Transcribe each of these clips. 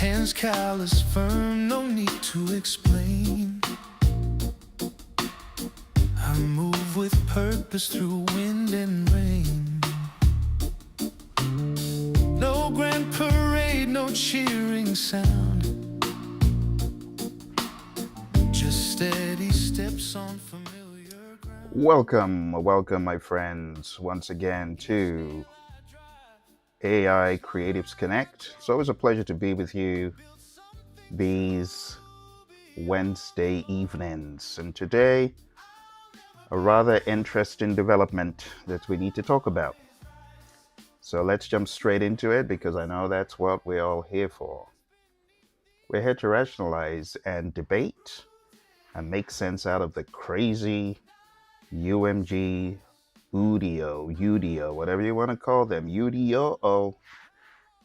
Hands callous, firm, no need to explain. I move with purpose through wind and rain. No grand parade, no cheering sound. Just steady steps on familiar ground. Welcome, my friends, once again to AI Creatives Connect. It's always a pleasure to be with you these Wednesday evenings. And today, a rather interesting development that we need to talk about. So let's jump straight into it because I know that's what we're all here for. We're here to rationalize and debate and make sense out of the crazy UMG, Udio, whatever you want to call them, Udio.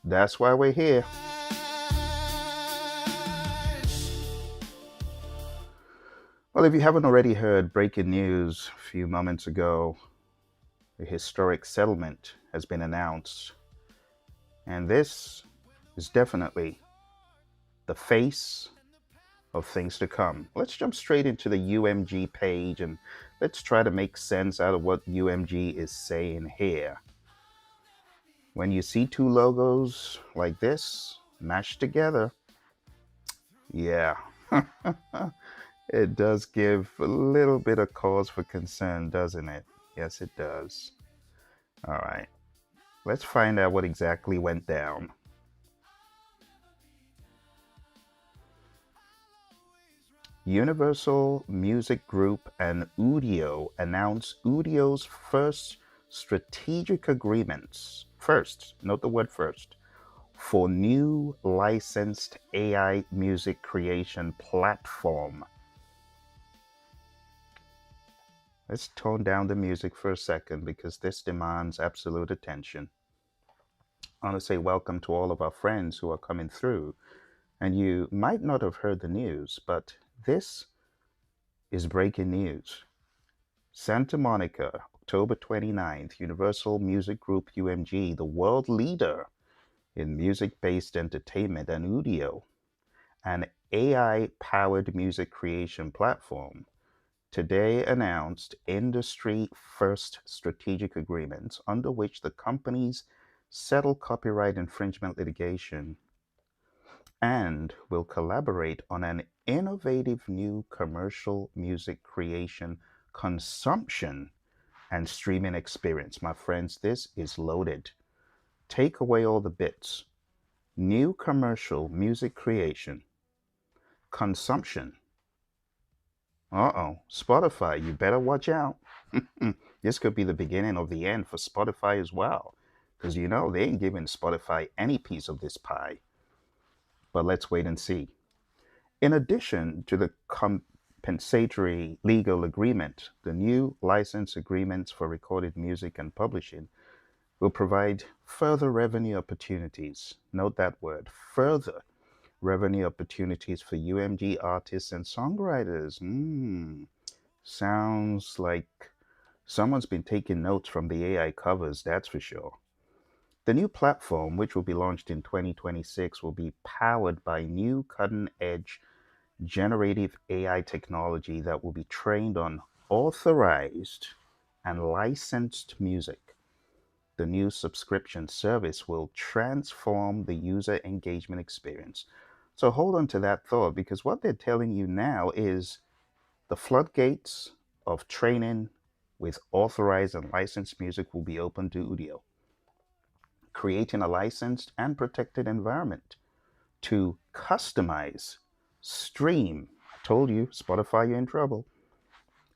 That's why we're here. Well, if you haven't already heard breaking news a few moments ago, a historic settlement has been announced. And this is definitely the face of things to come. Let's jump straight into the UMG page and let's try to make sense out of what UMG is saying here. When you see two logos like this mashed together, yeah, it does give a little bit of cause for concern, doesn't it? Yes, it does. All right, let's find out what exactly went down. Universal Music Group and Udio announced Udio's first strategic agreements. First, note the word first, for new licensed AI music creation platform. Let's tone down the music for a second because this demands absolute attention. I want to say welcome to all of our friends who are coming through. And you might not have heard the news, but this is breaking news. Santa Monica, October 29th, Universal Music Group UMG, the world leader in music-based entertainment, and Udio, an AI-powered music creation platform, today announced industry-first strategic agreements under which the companies settle copyright infringement litigation and will collaborate on an innovative new commercial music creation, consumption, and streaming experience. My friends, this is loaded. Take away all the bits. New commercial music creation, consumption. Spotify, you better watch out. This could be the beginning of the end for Spotify as well. Because you know, they ain't giving Spotify any piece of this pie. But let's wait and see. In addition to the compensatory legal agreement, the new license agreements for recorded music and publishing will provide further revenue opportunities. Note that word, further revenue opportunities for UMG artists and songwriters. Sounds like someone's been taking notes from the AI covers, that's for sure. The new platform, which will be launched in 2026, will be powered by new cutting edge generative AI technology that will be trained on authorized and licensed music. The new subscription service will transform the user engagement experience. So hold on to that thought because what they're telling you now is the floodgates of training with authorized and licensed music will be open to Udio, creating a licensed and protected environment to customize, stream. I told you, Spotify, you're in trouble.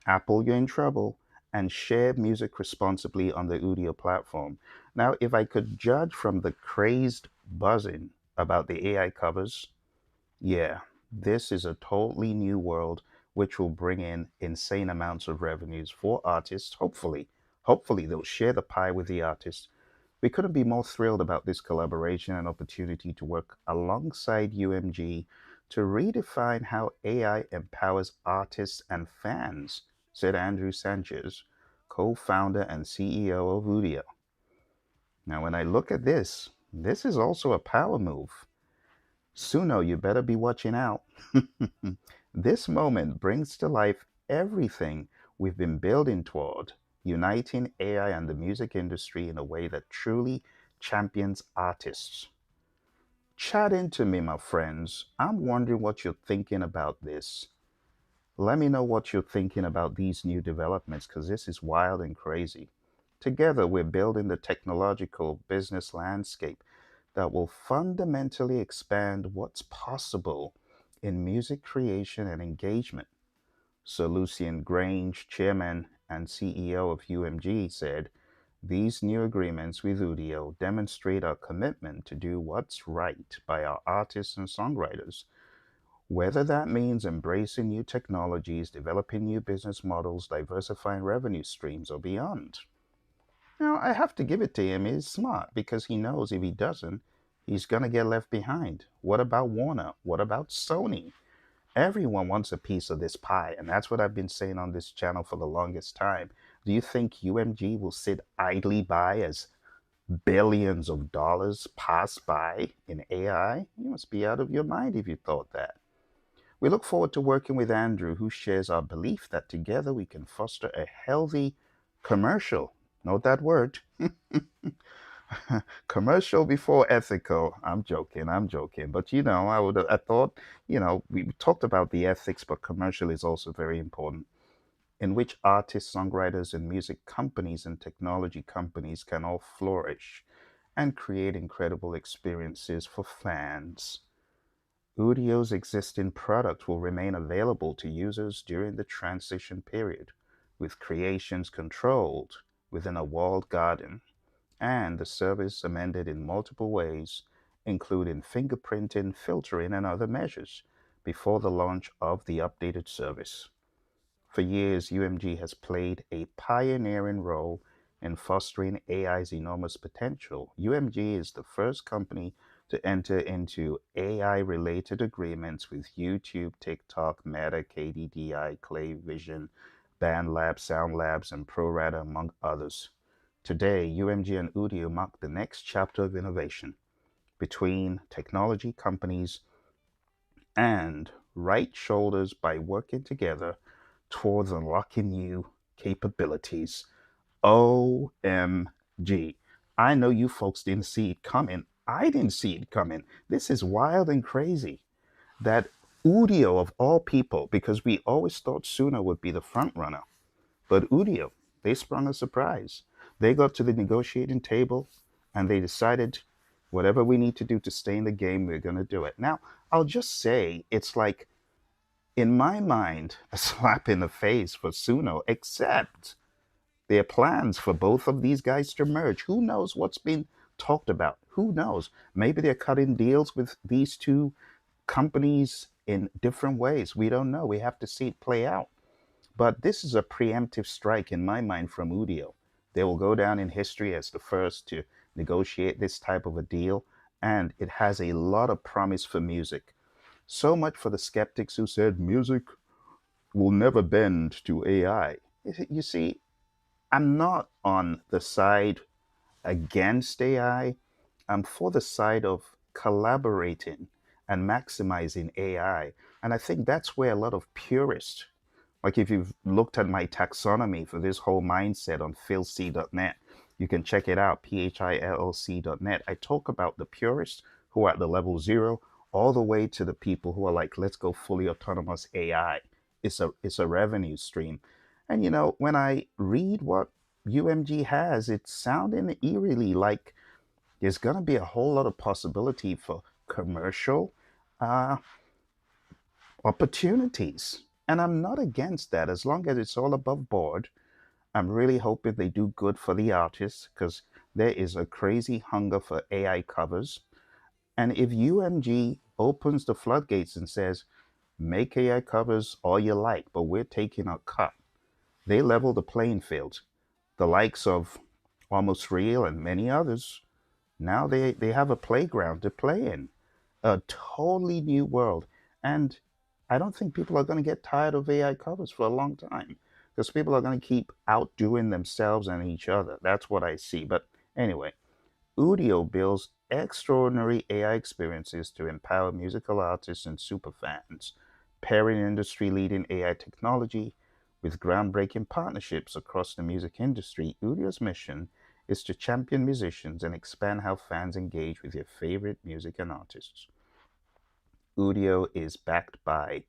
Apple, you're in trouble. And share music responsibly on the Udio platform. Now, if I could judge from the crazed buzzing about the AI covers, yeah, this is a totally new world which will bring in insane amounts of revenues for artists. Hopefully they'll share the pie with the artists. We couldn't be more thrilled about this collaboration and opportunity to work alongside UMG to redefine how AI empowers artists and fans, said Andrew Sanchez, co-founder and CEO of Udio. Now, when I look at this, this is also a power move. Suno, you better be watching out. This moment brings to life everything we've been building toward, uniting AI and the music industry in a way that truly champions artists. Chat into me, my friends. I'm wondering what you're thinking about this. Let me know what you're thinking about these new developments because this is wild and crazy. Together, we're building the technological business landscape that will fundamentally expand what's possible in music creation and engagement. Sir Lucian Grange, chairman and CEO of UMG, said, "These new agreements with Udio demonstrate our commitment to do what's right by our artists and songwriters, whether that means embracing new technologies, developing new business models, diversifying revenue streams, or beyond." Now, I have to give it to him. He's smart because he knows if he doesn't, he's going to get left behind. What about Warner? What about Sony? Everyone wants a piece of this pie, and that's what I've been saying on this channel for the longest time. Do you think UMG will sit idly by as billions of dollars pass by in AI? You must be out of your mind if you thought that. We look forward to working with Andrew, who shares our belief that together we can foster a healthy commercial. Note that word. Commercial before ethical. I'm joking. But I thought, we talked about the ethics, but commercial is also very important, in which artists, songwriters, and music companies and technology companies can all flourish and create incredible experiences for fans. Udio's existing product will remain available to users during the transition period, with creations controlled within a walled garden, and the service amended in multiple ways, including fingerprinting, filtering, and other measures, before the launch of the updated service. For years, UMG has played a pioneering role in fostering AI's enormous potential. UMG is the first company to enter into AI related agreements with YouTube, TikTok, Meta, KDDI, Clay Vision, BandLab, SoundLabs, and ProRata, among others. Today, UMG and Udio mark the next chapter of innovation between technology companies and right shoulders by working together towards unlocking new capabilities. OMG. I know you folks didn't see it coming. I didn't see it coming. This is wild and crazy. That Udio, of all people, because we always thought Suno would be the front runner, but Udio, they sprung a surprise. They got to the negotiating table and they decided whatever we need to do to stay in the game, we're going to do it. Now, I'll just say it's like, in my mind, a slap in the face for Suno, except there are plans for both of these guys to merge. Who knows what's been talked about? Who knows? Maybe they're cutting deals with these two companies in different ways. We don't know. We have to see it play out. But this is a preemptive strike in my mind from Udio. They will go down in history as the first to negotiate this type of a deal, and it has a lot of promise for music. So much for the skeptics who said music will never bend to AI. You see, I'm not on the side against AI. I'm for the side of collaborating and maximizing AI. And I think that's where a lot of purists, like if you've looked at my taxonomy for this whole mindset on philc.net, you can check it out, phillc.net. I talk about the purists who are at the level zero, all the way to the people who are like, let's go fully autonomous AI. It's a revenue stream. And when I read what UMG has, it's sounding eerily like there's going to be a whole lot of possibility for commercial uh, opportunities. And I'm not against that as long as it's all above board. I'm really hoping they do good for the artists because there is a crazy hunger for AI covers. And if UMG opens the floodgates and says, make AI covers all you like, but we're taking a cut, they level the playing field. The likes of Almost Real and many others, now they have a playground to play in, a totally new world. And I don't think people are going to get tired of AI covers for a long time because people are going to keep outdoing themselves and each other. That's what I see. But anyway, Udio builds extraordinary AI experiences to empower musical artists and superfans, pairing industry leading AI technology with groundbreaking partnerships across the music industry. Udio's mission is to champion musicians and expand how fans engage with their favorite music and artists. Udio is backed by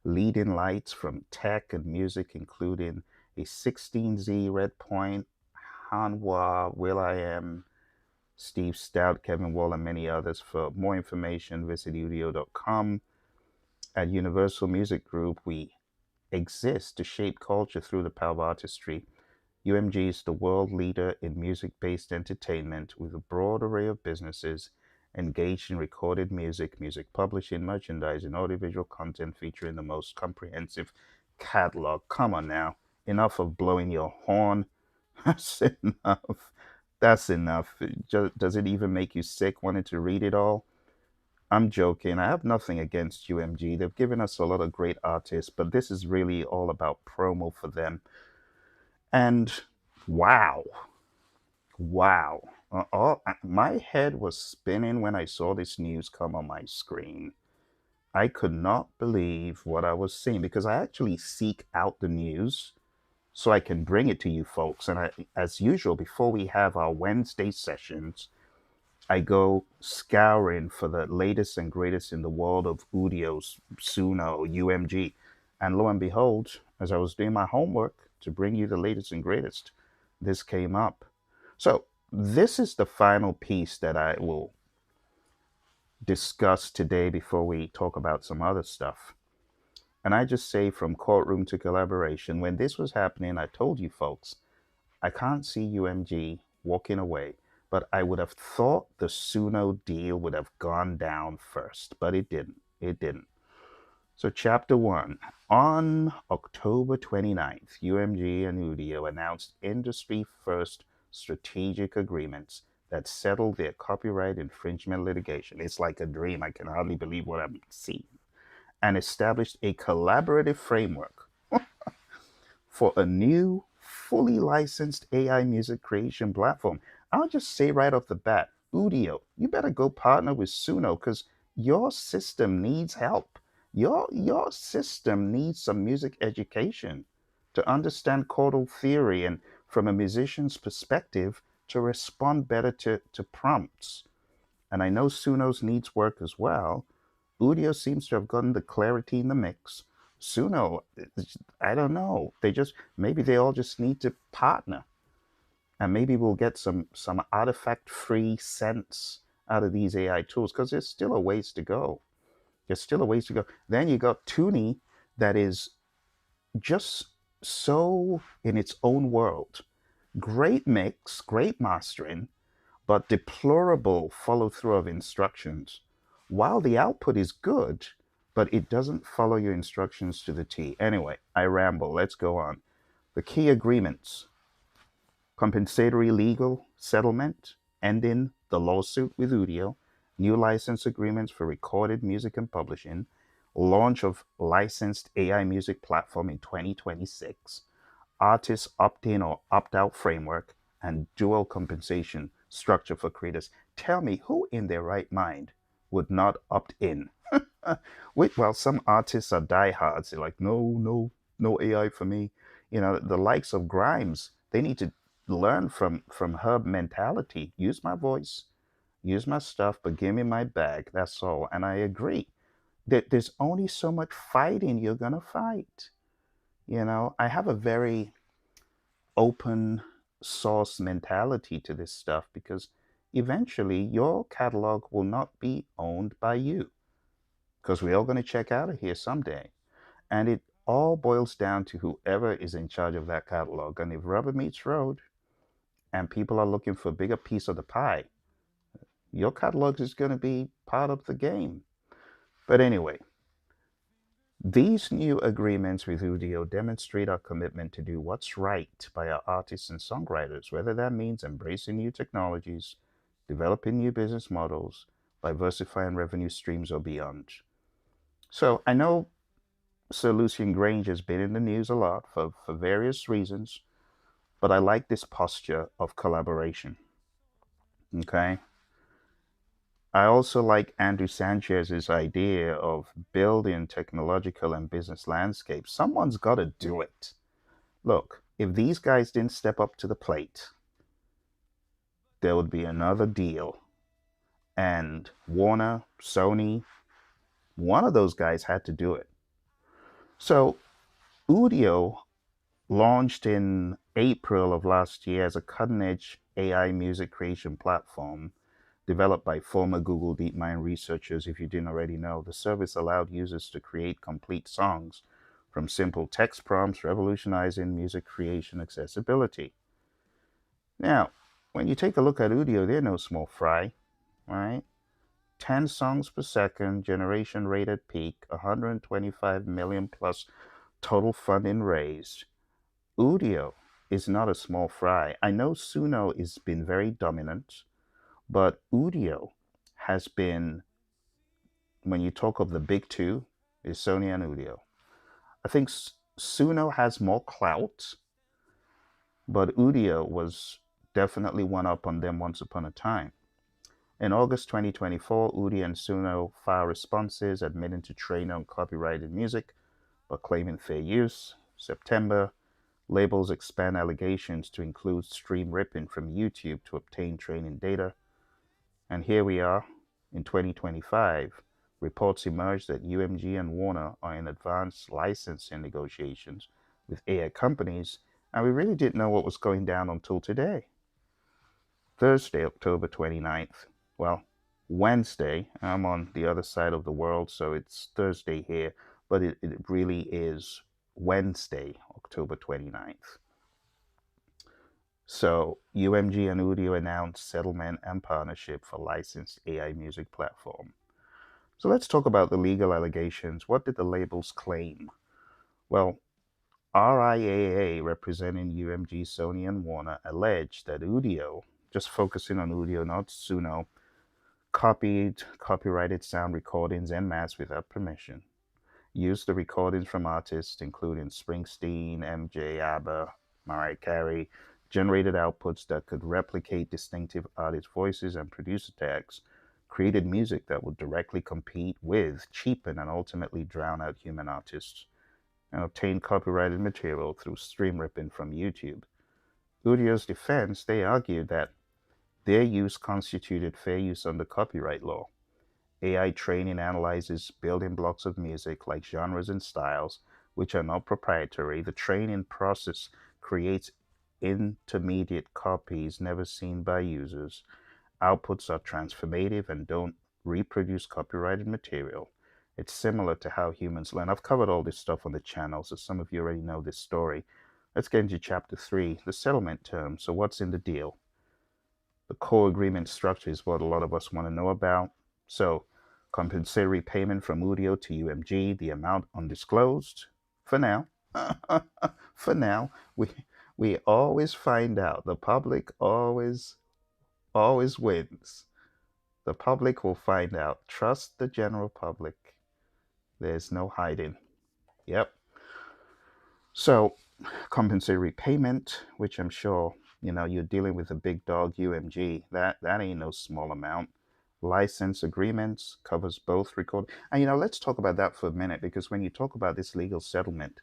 leading lights from tech and music, including a 16Z Red Point, Hanwha, Will I Am, Steve Stout, Kevin Wall, and many others. For more information, visit udio.com. At Universal Music Group, we exist to shape culture through the power of artistry. UMG is the world leader in music based entertainment with a broad array of businesses engaged in recorded music, music publishing, merchandising, audiovisual content featuring the most comprehensive catalog. Come on now. Enough of blowing your horn. That's enough. That's enough. Does it even make you sick wanting to read it all? I'm joking. I have nothing against UMG. They've given us a lot of great artists, but this is really all about promo for them. And wow, wow. My head was spinning when I saw this news come on my screen. I could not believe what I was seeing because I actually seek out the news so I can bring it to you folks. And as usual, before we have our Wednesday sessions, I go scouring for the latest and greatest in the world of Udio's, Suno, UMG. And lo and behold, as I was doing my homework to bring you the latest and greatest, this came up. So, this is the final piece that I will discuss today before we talk about some other stuff. And I just say from courtroom to collaboration, when this was happening, I told you folks, I can't see UMG walking away, but I would have thought the Suno deal would have gone down first, but it didn't. It didn't. So, chapter one. On October 29th, UMG and Udio announced industry first strategic agreements that settled their copyright infringement litigation. It's like a dream. I can hardly believe what I'm seeing. And established a collaborative framework for a new, fully licensed AI music creation platform. I'll just say right off the bat, Udio, you better go partner with Suno because your system needs help. Your system needs some music education to understand chordal theory and from a musician's perspective to respond better to prompts. And I know Suno's needs work as well. Udio seems to have gotten the clarity in the mix. Suno, I don't know. Maybe they all just need to partner, and maybe we'll get some artifact-free sense out of these AI tools because there's still a ways to go. There's still a ways to go. Then you got Toonie that is just so in its own world. Great mix, great mastering, but deplorable follow through of instructions. While the output is good, but it doesn't follow your instructions to the T. Anyway, I ramble. Let's go on. The key agreements: compensatory legal settlement, ending the lawsuit with Udio, new license agreements for recorded music and publishing, launch of licensed AI music platform in 2026, artist opt-in or opt-out framework, and dual compensation structure for creators. Tell me, who in their right mind would not opt in? Wait, well, some artists are diehards. They're like, no, no, no AI for me. You know, the likes of Grimes, they need to learn from her mentality. Use my voice, use my stuff, but give me my bag. That's all. And I agree that there's only so much fighting you're gonna fight. You know, I have a very open source mentality to this stuff because eventually your catalog will not be owned by you because we're all going to check out of here someday. And it all boils down to whoever is in charge of that catalog. And if rubber meets road and people are looking for a bigger piece of the pie, your catalog is going to be part of the game. But anyway, these new agreements with Udio demonstrate our commitment to do what's right by our artists and songwriters, whether that means embracing new technologies, developing new business models, diversifying revenue streams, or beyond. So I know Sir Lucian Grange has been in the news a lot for various reasons, but I like this posture of collaboration. Okay. I also like Andrew Sanchez's idea of building technological and business landscapes. Someone's got to do it. Look, if these guys didn't step up to the plate, there would be another deal. And Warner, Sony, one of those guys had to do it. So Udio launched in April of last year as a cutting edge AI music creation platform developed by former Google DeepMind researchers. If you didn't already know, the service allowed users to create complete songs from simple text prompts, revolutionizing music creation accessibility. Now, when you take a look at Udio, they're no small fry, right? 10 songs per second, generation rate at peak, 125 million plus total funding raised. Udio is not a small fry. I know Suno has been very dominant, but Udio has been, when you talk of the big two, is Sony and Udio. I think Suno has more clout, but Udio was definitely one up on them once upon a time. In August 2024, Udio and Suno filed responses admitting to training on copyrighted music but claiming fair use. September, labels expand allegations to include stream ripping from YouTube to obtain training data. And here we are in 2025. Reports emerged that UMG and Warner are in advanced licensing negotiations with AI companies, and we really didn't know what was going down until today, Thursday, October 29th. Well, Wednesday, I'm on the other side of the world, so it's Thursday here, but it really is Wednesday, October 29th. So UMG and Udio announced settlement and partnership for licensed AI music platform. So let's talk about the legal allegations. What did the labels claim? Well, RIAA, representing UMG, Sony, and Warner, alleged that Udio, just focusing on Udio, not Suno, copied copyrighted sound recordings en masse without permission, used the recordings from artists including Springsteen, MJ, ABBA, Mariah Carey, generated outputs that could replicate distinctive artist voices and producer tags, created music that would directly compete with, cheapen, and ultimately drown out human artists, and obtained copyrighted material through stream ripping from YouTube. Udio's defense, they argued that their use constituted fair use under copyright law. AI training analyzes building blocks of music like genres and styles, which are not proprietary. The training process creates intermediate copies never seen by users. Outputs are transformative and don't reproduce copyrighted material. It's similar to how humans learn. I've covered all this stuff on the channel, so some of you already know this story. Let's get into chapter 3, the settlement terms. So, what's in the deal? The core agreement structure is what a lot of us want to know about. So, compensatory payment from Udio to UMG, the amount undisclosed for now. For now, we always find out. The public always wins. The public will find out. Trust the general public. There's no hiding. Yep. So, compensatory payment, which I'm sure you're dealing with a big dog, UMG. That ain't no small amount. License agreements covers both record. And let's talk about that for a minute, because when you talk about this legal settlement,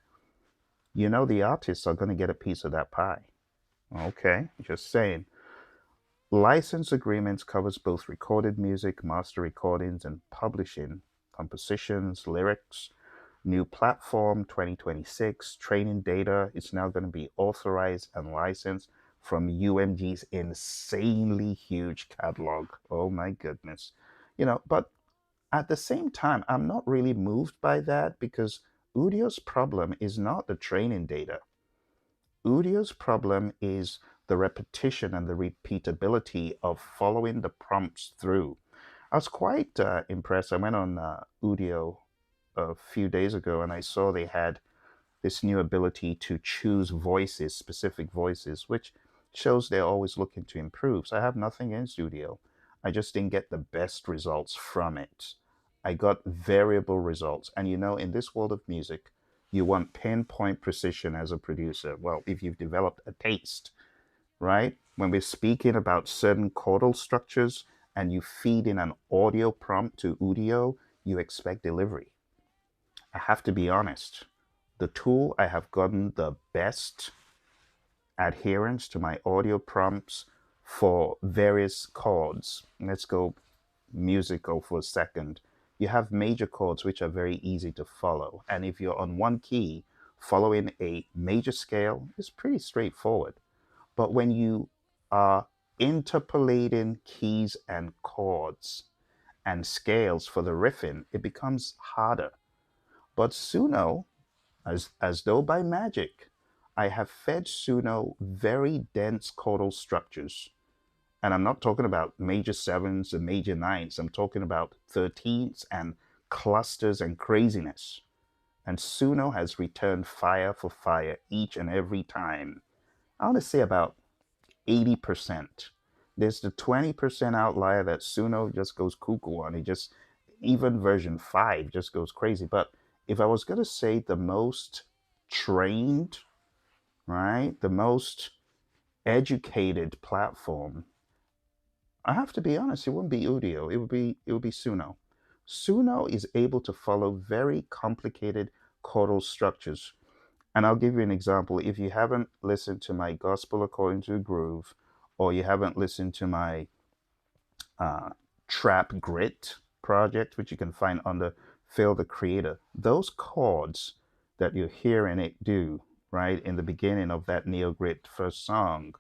the artists are going to get a piece of that pie. Okay, just saying. License agreements covers both recorded music, master recordings, and publishing, compositions, lyrics. New platform 2026, training data is now going to be authorized and licensed from UMG's insanely huge catalog. Oh my goodness. But at the same time, I'm not really moved by that, because Udio's problem is not the training data. Udio's problem is the repetition and the repeatability of following the prompts through. I was quite impressed. I went on Udio a few days ago, and I saw they had this new ability to choose voices, specific voices, which shows they're always looking to improve. So I have nothing against Udio. I just didn't get the best results from it. I got variable results. And in this world of music, you want pinpoint precision as a producer. Well, if you've developed a taste, right? When we're speaking about certain chordal structures and you feed in an audio prompt to Udio, you expect delivery. I have to be honest. The tool I have gotten the best adherence to my audio prompts for various chords. Let's go musical for a second. You have major chords which are very easy to follow. And if you're on one key, following a major scale is pretty straightforward. But when you are interpolating keys and chords and scales for the riffing, it becomes harder. But Suno, as though by magic, I have fed Suno very dense chordal structures. And I'm not talking about major sevens and major nines. I'm talking about 13ths and clusters and craziness. And Suno has returned fire for fire each and every time. I want to say about 80%. There's the 20% outlier that Suno just goes cuckoo on. It just, even version 5 just goes crazy. But if I was going to say the most trained, right, the most educated platform, I have to be honest, it wouldn't be Udio. It would be Suno. Suno is able to follow very complicated chordal structures. And I'll give you an example. If you haven't listened to my Gospel According to Groove, or you haven't listened to my uh, Trap Grit project, which you can find under Phil the Creator, those chords that you're hearing it do, right, in the beginning of that Neo Grit first song,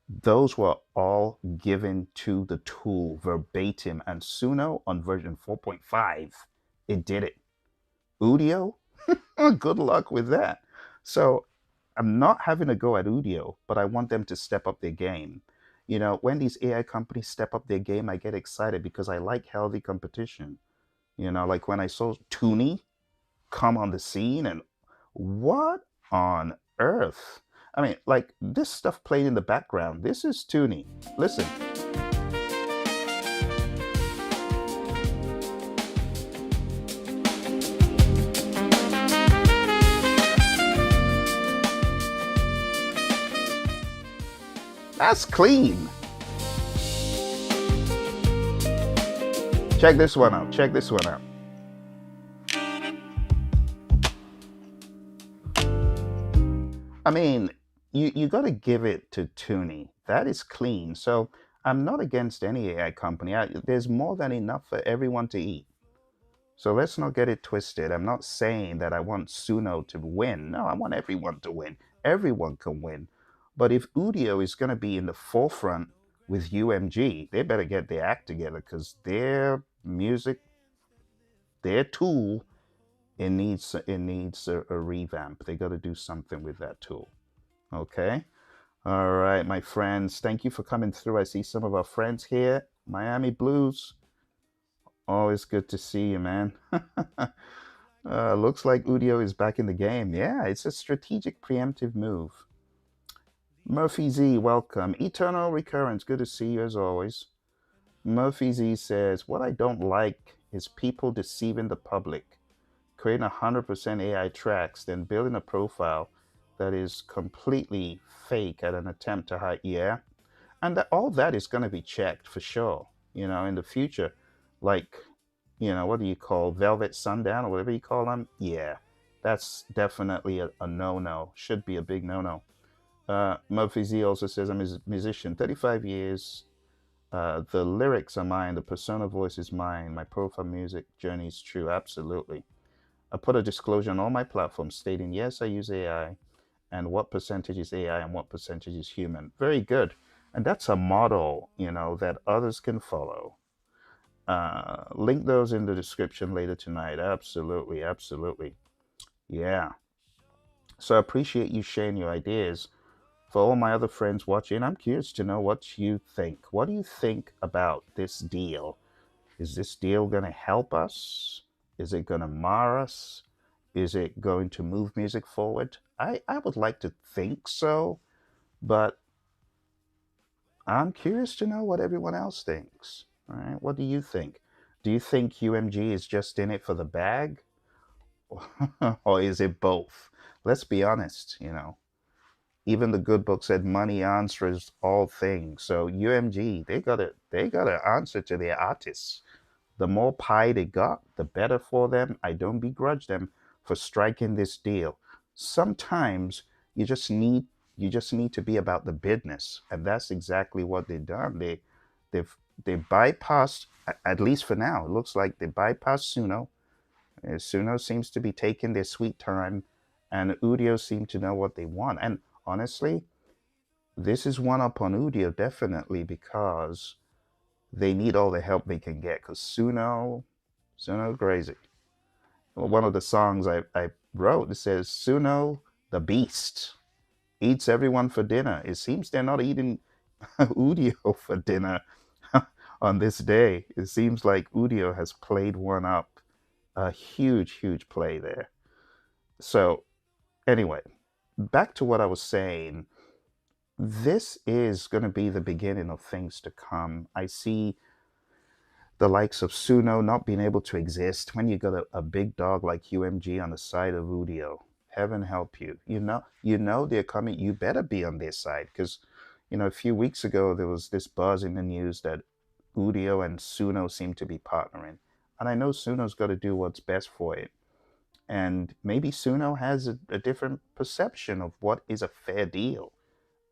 those were all given to the tool verbatim. And Suno on version 4.5, it did it. Udio, good luck with that. So I'm not having a go at Udio, but I want them to step up their game. You know, when these AI companies step up their game, I get excited because I like healthy competition. You know, like when I saw Toonie come on the scene and what on earth? I mean, like this stuff played in the background. This is Toonie. Listen, that's clean. Check this one out. Check this one out. I mean, you got to give it to Toonie. That is clean. So I'm not against any AI company. There's more than enough for everyone to eat. So let's not get it twisted. I'm not saying that I want Suno to win. No, I want everyone to win. Everyone can win. But if Udio is going to be in the forefront with UMG, they better get their act together because their music, their tool, it needs a revamp. They got to do something with that tool. Okay. All right, my friends. Thank you for coming through. I see some of our friends here. Miami Blues. Always good to see you, man. Looks like Udio is back in the game. Yeah, it's a strategic preemptive move. Murphy Z, welcome. Eternal Recurrence, good to see you as always. Murphy Z says, what I don't like is people deceiving the public, creating 100% AI tracks, then building a profile that is completely fake at an attempt to hide. Yeah, and all that is going to be checked for sure, you know, in the future. Like, you know, what do you call Velvet Sundown or whatever you call them? Yeah, that's definitely a no-no. Should be a big no-no. Murphy Z also says, I'm a musician, 35 years. The lyrics are mine, the persona voice is mine, my profile music journey is true. Absolutely. I put a disclosure on all my platforms stating, yes, I use AI, and what percentage is AI and what percentage is human. Very good. And that's a model, you know, that others can follow. Link those in the description later tonight. Absolutely, absolutely. Yeah. So I appreciate you sharing your ideas. For all my other friends watching, I'm curious to know what you think. What do you think about this deal? Is this deal going to help us? Is it going to mar us? Is it going to move music forward? I would like to think so, but I'm curious to know what everyone else thinks. All right, what do you think? Do you think UMG is just in it for the bag? Or is it both? Let's be honest, you know. Even the good book said money answers all things. So UMG, they gotta answer to their artists. The more pie they got, the better for them. I don't begrudge them for striking this deal. Sometimes you just need you just need to be about the business, and that's exactly what they've done. They've they bypassed, at least for now. It looks like they bypassed Suno. Suno seems to be taking their sweet time, and Udio seem to know what they want. And honestly, this is one up on Udio definitely because they need all the help they can get. Because Suno crazy. One of the songs I wrote, it says Suno the Beast eats everyone for dinner. It seems they're not eating Udio for dinner on this day. It seems like Udio has played one up. A huge, huge play there. So, anyway, back to what I was saying. This is going to be the beginning of things to come. I see the likes of Suno not being able to exist when you got a big dog like UMG on the side of Udio. Heaven help you. You know they're coming. You better be on their side because, a few weeks ago there was this buzz in the news that Udio and Suno seem to be partnering, and I know Suno's got to do what's best for it. And maybe Suno has a different perception of what is a fair deal,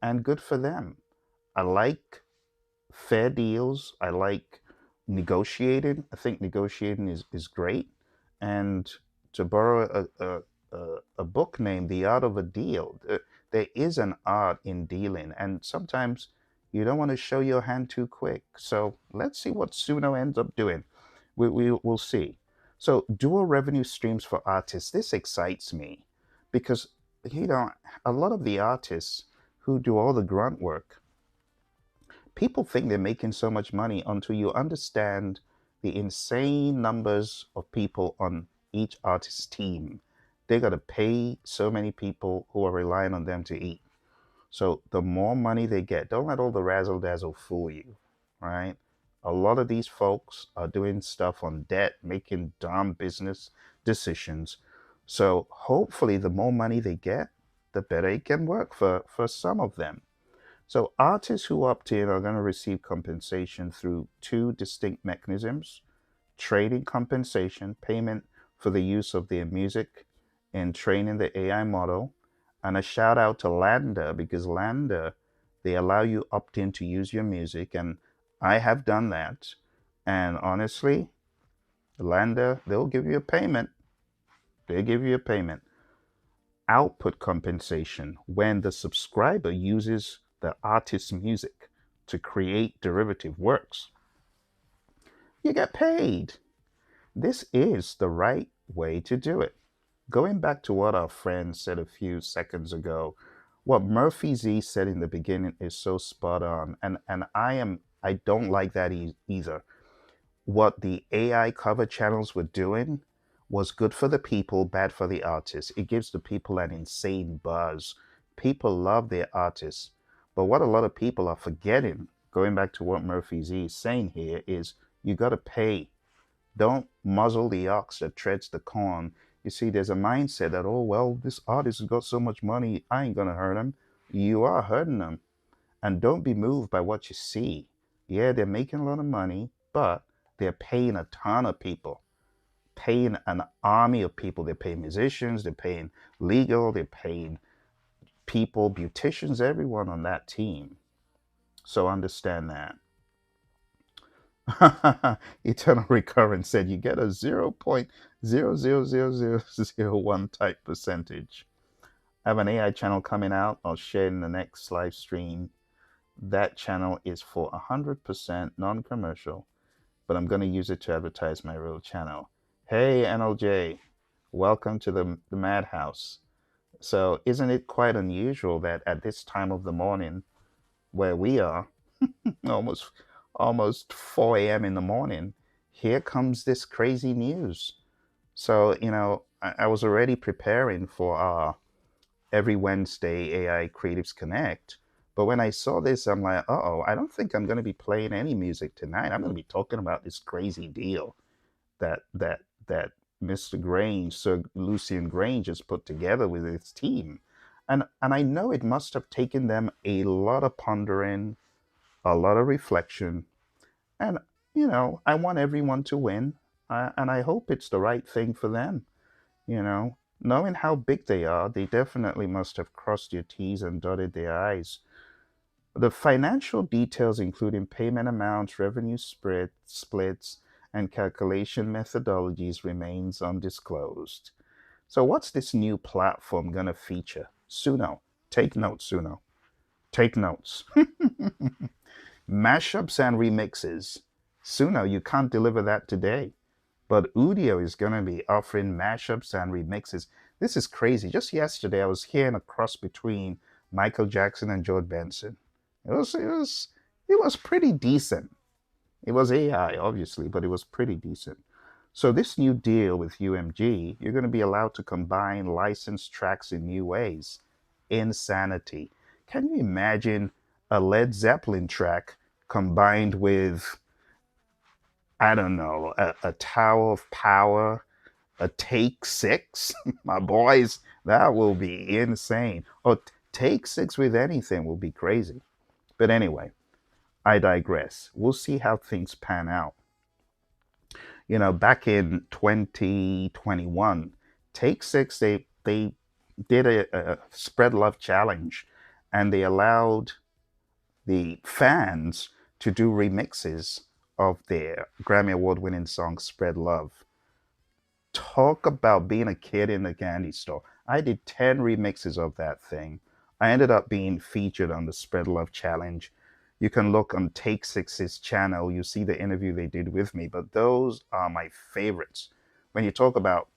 and good for them. I like fair deals. I like negotiating. I think negotiating is great. And to borrow a book name, The Art of a Deal, there is an art in dealing. And sometimes you don't want to show your hand too quick. So let's see what Suno ends up doing. We'll see. So dual revenue streams for artists. This excites me because, you know, a lot of the artists who do all the grunt work, people think they're making so much money until you understand the insane numbers of people on each artist's team. They got to pay so many people who are relying on them to eat. So the more money they get, don't let all the razzle dazzle fool you, right? A lot of these folks are doing stuff on debt, making dumb business decisions. So hopefully, the more money they get, the better it can work for some of them. So artists who opt in are going to receive compensation through two distinct mechanisms: trading compensation, payment for the use of their music in training the AI model, and a shout out to Landa because Landa, they allow you opt in to use your music, and I have done that. And honestly, Landa, they'll give you a payment. They give you a payment. Output compensation when the subscriber uses the artist's music to create derivative works. You get paid. This is the right way to do it. Going back to what our friend said a few seconds ago, what Murphy Z said in the beginning is so spot on, and I don't like that either. What the AI cover channels were doing was good for the people, bad for the artists. It gives the people an insane buzz. People love their artists. But what a lot of people are forgetting, going back to what Murphy Z is saying here, is you got to pay. Don't muzzle the ox that treads the corn. You see, there's a mindset that, oh, well, this artist has got so much money, I ain't going to hurt him. You are hurting them. And don't be moved by what you see. Yeah, they're making a lot of money, but they're paying a ton of people, paying an army of people. They're paying musicians, they're paying legal, they're paying people, beauticians, everyone on that team. So understand that. Eternal Recurrence said you get a 0.000001 type percentage. I have an AI channel coming out. I'll share in the next live stream. That channel is for 100% non commercial, but I'm going to use it to advertise my real channel. Hey, NLJ, welcome to the Madhouse. So, isn't it quite unusual that at this time of the morning, where we are, almost almost 4 a.m. in the morning, here comes this crazy news. So, I was already preparing for our every Wednesday AI Creatives Connect. But when I saw this, I'm like, oh, I don't think I'm going to be playing any music tonight. I'm going to be talking about this crazy deal that Mr. Grange, Sir Lucian Grange, has put together with his team. And I know it must have taken them a lot of pondering, a lot of reflection, and I want everyone to win, and I hope it's the right thing for them. Knowing how big they are, they definitely must have crossed their T's and dotted their I's. The financial details, including payment amounts, revenue splits, and calculation methodologies, remains undisclosed. So, what's this new platform going to feature? Suno. Take notes, Suno. Take notes. Mashups and remixes. Suno, you can't deliver that today. But Udio is going to be offering mashups and remixes. This is crazy. Just yesterday, I was hearing a cross between Michael Jackson and George Benson. It was pretty decent. It was AI, obviously, but it was pretty decent. So this new deal with UMG, you're going to be allowed to combine licensed tracks in new ways. Insanity. Can you imagine a Led Zeppelin track combined with, I don't know, a Tower of Power, a Take Six? My boys, that will be insane. Or Take Six with anything will be crazy. But anyway, I digress. We'll see how things pan out. Back in 2021, Take Six, they did a Spread Love challenge, and they allowed the fans to do remixes of their Grammy Award winning song Spread Love. Talk about being a kid in the candy store. I did 10 remixes of that thing. I ended up being featured on the Spread Love Challenge. You can look on Take Six's channel. You see the interview they did with me, but those are my favorites. When you talk about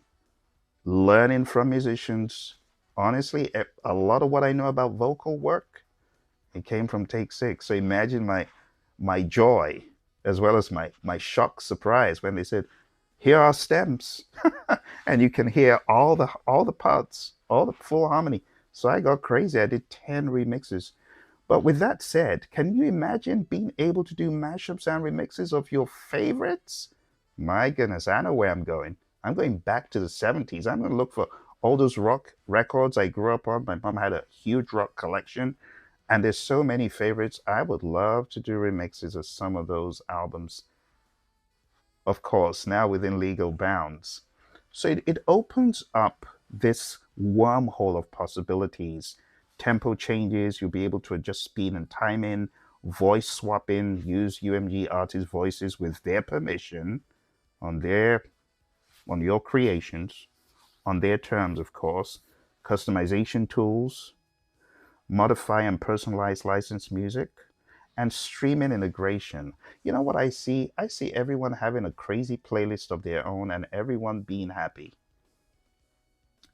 learning from musicians, honestly, a lot of what I know about vocal work, it came from Take Six. So imagine my joy as well as my shock surprise when they said, "Here are stems," and you can hear all the parts, all the full harmony. So I got crazy. I did 10 remixes. But with that said, can you imagine being able to do mashups and remixes of your favorites? My goodness, I know where I'm going. I'm going back to the 70s. I'm going to look for all those rock records I grew up on. My mom had a huge rock collection, and there's so many favorites. I would love to do remixes of some of those albums, of course, now within legal bounds. So it opens up this wormhole of possibilities. Tempo changes, you'll be able to adjust speed and timing, voice swapping, use UMG artist voices with their permission on your creations, on their terms, of course, customization tools, modify and personalize licensed music, and streaming integration. You know what I see? I see everyone having a crazy playlist of their own and everyone being happy.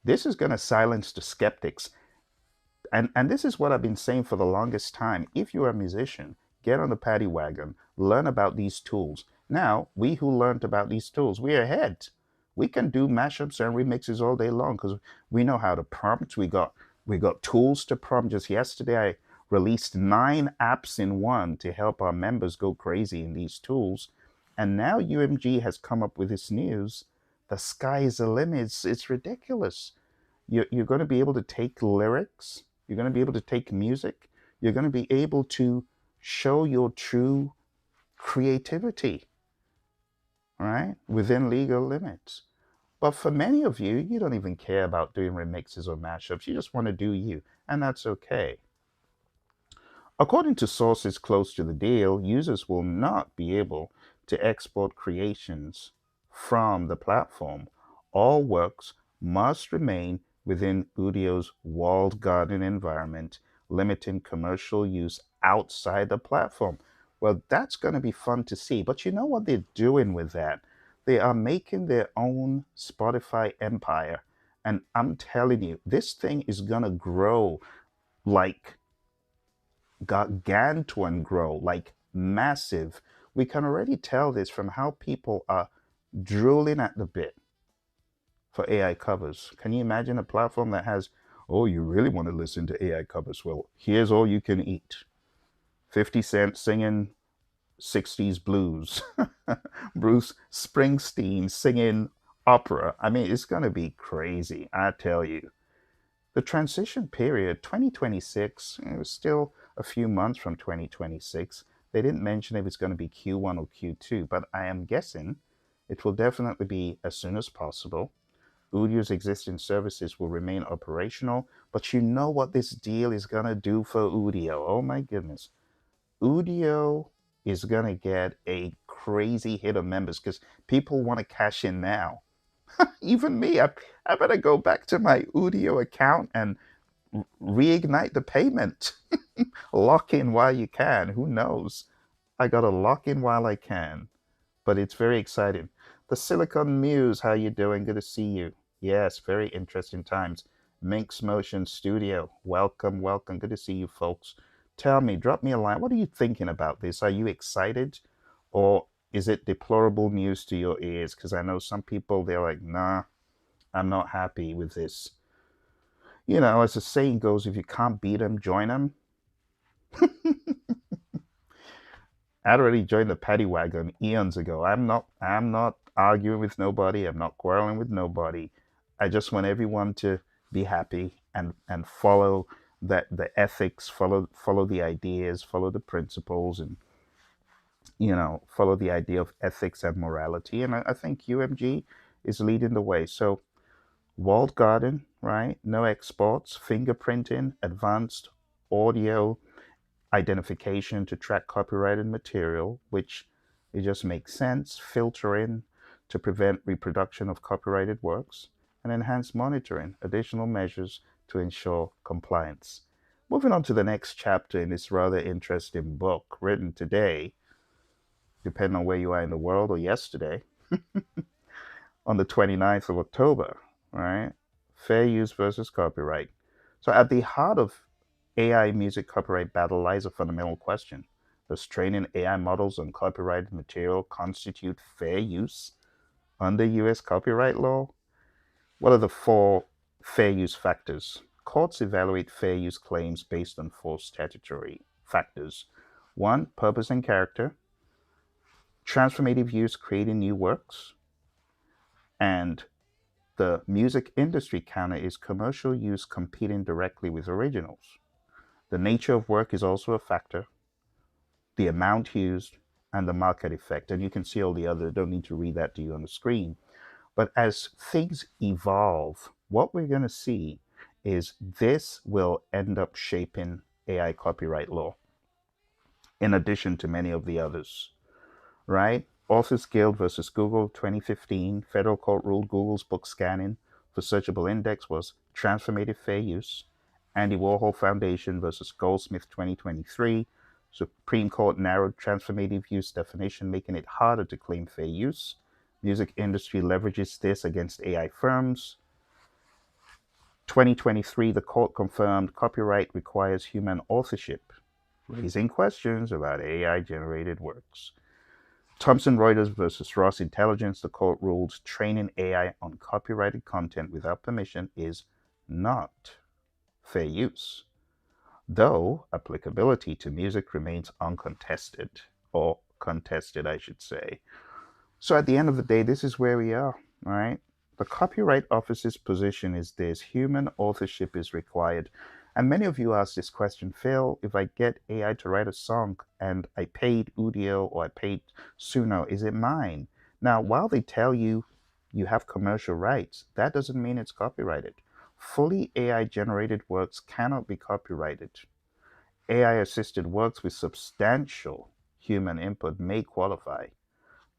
This is going to silence the skeptics. And this is what I've been saying for the longest time. If you're a musician, get on the paddy wagon, learn about these tools. Now, we who learned about these tools, we're ahead. We can do mashups and remixes all day long because we know how to prompt. We got tools to prompt. Just yesterday, I released 9 apps in one to help our members go crazy in these tools. And now UMG has come up with this news. The sky is the limit. It's ridiculous. You're going to be able to take lyrics. You're going to be able to take music. You're going to be able to show your true creativity, right? Within legal limits. But for many of you, you don't even care about doing remixes or mashups. You just want to do you, and that's okay. According to sources close to the deal, users will not be able to export creations from the platform. All works must remain within Udio's walled garden environment, limiting commercial use outside the platform. Well, that's going to be fun to see. But you know what they're doing with that? They are making their own Spotify empire. And I'm telling you, this thing is going to grow like gargantuan, grow like massive. We can already tell this from how people are drooling at the bit for AI covers. Can you imagine a platform that has, oh, you really want to listen to AI covers? Well, here's all you can eat. 50 Cent singing 60s blues. Bruce Springsteen singing opera. I mean, it's going to be crazy, I tell you. The transition period, 2026, it was still a few months from 2026. They didn't mention if it's going to be Q1 or Q2, but I am guessing it will definitely be as soon as possible. Udio's existing services will remain operational, but you know what this deal is going to do for Udio? Oh my goodness. Udio is going to get a crazy hit of members because people want to cash in now. Even me, I better go back to my Udio account and reignite the payment. Lock in while you can. Who knows? I got to lock in while I can. But it's very exciting. The Silicon Muse, how you doing? Good to see you. Yes, very interesting times. Minx Motion Studio, welcome, welcome. Good to see you, folks. Tell me, drop me a line. What are you thinking about this? Are you excited, or is it deplorable news to your ears? Because I know some people they're like, nah, I'm not happy with this. You know, as the saying goes, if you can't beat them, join them. I'd already joined the paddy wagon eons ago. I'm not arguing with nobody. I'm not quarreling with nobody. I just want everyone to be happy and follow that the ethics, follow the ideas, follow the principles, and follow the idea of ethics and morality. And I think UMG is leading the way. So walled garden, right? No exports, fingerprinting, advanced audio identification to track copyrighted material, which it just makes sense, filtering to prevent reproduction of copyrighted works, and enhanced monitoring, additional measures to ensure compliance. Moving on to the next chapter in this rather interesting book written today, depending on where you are in the world, or yesterday, on the 29th of October, right? Fair use versus copyright. So, at the heart of AI music copyright battle lies a fundamental question. Does training AI models on copyrighted material constitute fair use under US copyright law? What are the four fair use factors? Courts evaluate fair use claims based on four statutory factors. One, purpose and character, transformative use creating new works, and the music industry counter is commercial use competing directly with originals. The nature of work is also a factor, the amount used, and the market effect. And you can see all the other, don't need to read that to you on the screen. But as things evolve, what we're going to see is this will end up shaping AI copyright law, in addition to many of the others, right? Authors Guild versus Google 2015, federal court ruled Google's book scanning for searchable index was transformative fair use. Andy Warhol Foundation versus Goldsmith 2023, Supreme Court narrowed transformative use definition, making it harder to claim fair use. Music industry leverages this against AI firms. 2023, the court confirmed copyright requires human authorship, raising questions about AI generated works. Thomson Reuters versus Ross Intelligence, the court ruled training AI on copyrighted content without permission is not fair use, though applicability to music remains uncontested, or contested, I should say. So at the end of the day, this is where we are, all right? The Copyright Office's position is this: human authorship is required. And many of you ask this question, Phil, if I get AI to write a song and I paid Udio or I paid Suno, is it mine? Now, while they tell you you have commercial rights, that doesn't mean it's copyrighted. Fully AI generated works cannot be copyrighted. AI assisted works with substantial human input may qualify.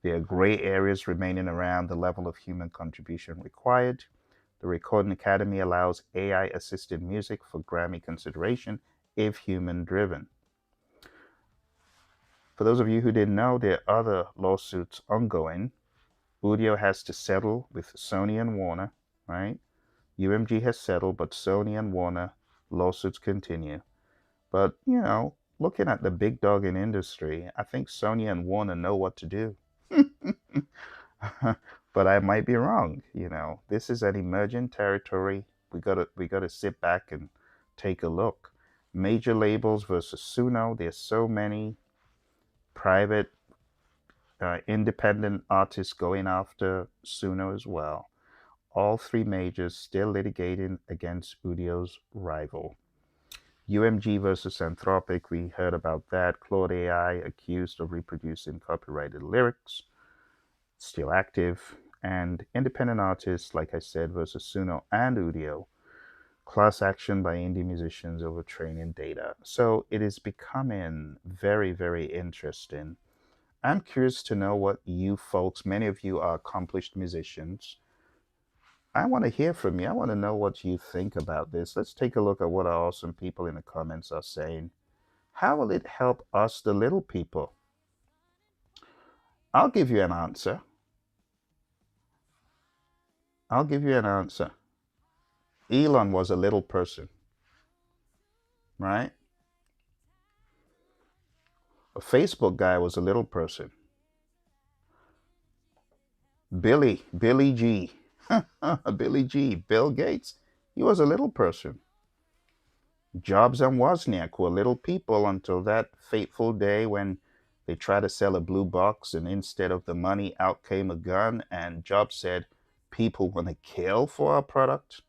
There are gray areas remaining around the level of human contribution required. The Recording Academy allows AI assisted music for Grammy consideration if human driven. For those of you who didn't know, there are other lawsuits ongoing. Udio has to settle with Sony and Warner, right? UMG has settled, but Sony and Warner lawsuits continue. But, looking at the big dog in industry, I think Sony and Warner know what to do. But I might be wrong. This is an emerging territory. We gotta sit back and take a look. Major labels versus Suno. There's so many private, independent artists going after Suno as well. all three majors still litigating against Udio's rival. UMG versus Anthropic, we heard about that. Claude AI accused of reproducing copyrighted lyrics, still active. And independent artists, like I said, versus Suno and Udio. Class action by indie musicians over training data. So it is becoming very, very interesting. I'm curious to know what you folks, many of you are accomplished musicians. I want to hear from you. I want to know what you think about this. Let's take a look at what our awesome people in the comments are saying. How will it help us, the little people? I'll give you an answer. I'll give you an answer. Elon was a little person, right? A Facebook guy was a little person. Billy G. Billy G. Bill Gates, he was a little person. Jobs and Wozniak were little people until that fateful day when they tried to sell a blue box, and instead of the money, out came a gun, and Jobs said, "People want to kill for our product?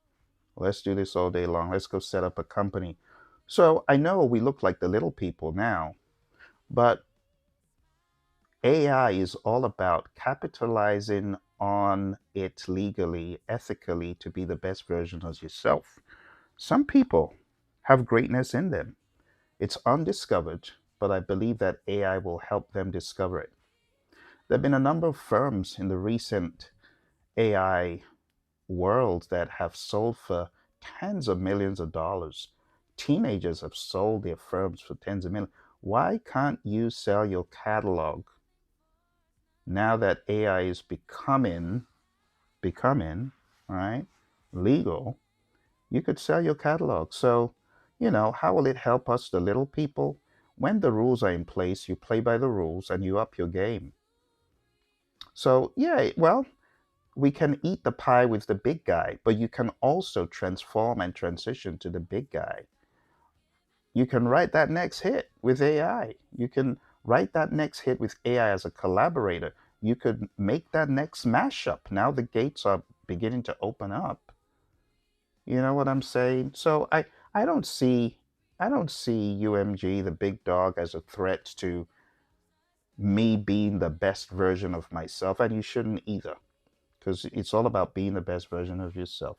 Let's do this all day long. Let's go set up a company." So I know we look like the little people now, but AI is all about capitalizing on it legally, ethically, to be the best version of yourself. Some people have greatness in them. It's undiscovered, but I believe that AI will help them discover it. There have been a number of firms in the recent AI world that have sold for tens of millions of dollars. Teenagers have sold their firms for tens of millions. Why can't you sell your catalog now that AI is becoming, right, legal? You could sell your catalog. So, how will it help us, the little people? When the rules are in place, you play by the rules and you up your game. So, yeah, well, we can eat the pie with the big guy, but you can also transform and transition to the big guy. You can write that next hit with AI. You can write that next hit with AI as a collaborator. You could make that next mashup. Now the gates are beginning to open up. You know what I'm saying? So I don't see UMG, the big dog, as a threat to me being the best version of myself, and you shouldn't either, because it's all about being the best version of yourself.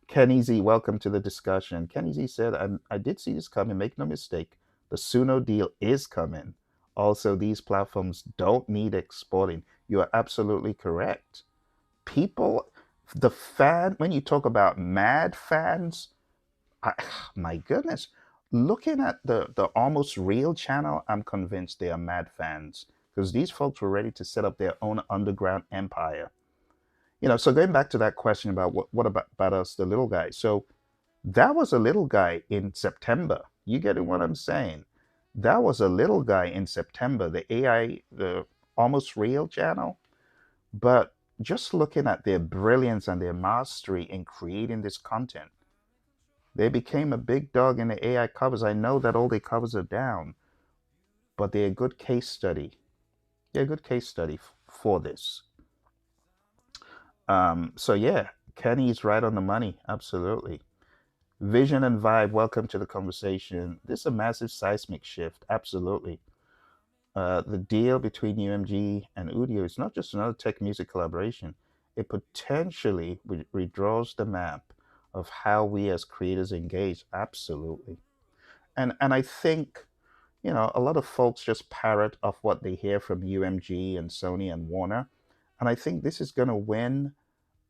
Kenny Z, welcome to the discussion. Kenny Z said, I did see this coming. Make no mistake, the Suno deal is coming. Also, these platforms don't need exporting. You are absolutely correct. People, when you talk about mad fans, I, my goodness, looking at the Almost Real channel, I'm convinced they are mad fans because these folks were ready to set up their own underground empire. So going back to that question about what about us, the little guy. So that was a little guy in September. You getting what I'm saying? That was a little guy in September, the AI, the Almost Real channel. But just looking at their brilliance and their mastery in creating this content, they became a big dog in the AI covers. I know that all their covers are down, but they're a good case study. They're a good case study for this. So yeah, Kenny's right on the money. Absolutely. Vision and Vibe, welcome to the conversation. This is a massive seismic shift. Absolutely. The deal between UMG and Udio is not just another tech music collaboration. It potentially redraws the map of how we as creators engage. Absolutely. And I think, a lot of folks just parrot off what they hear from UMG and Sony and Warner. And I think this is going to win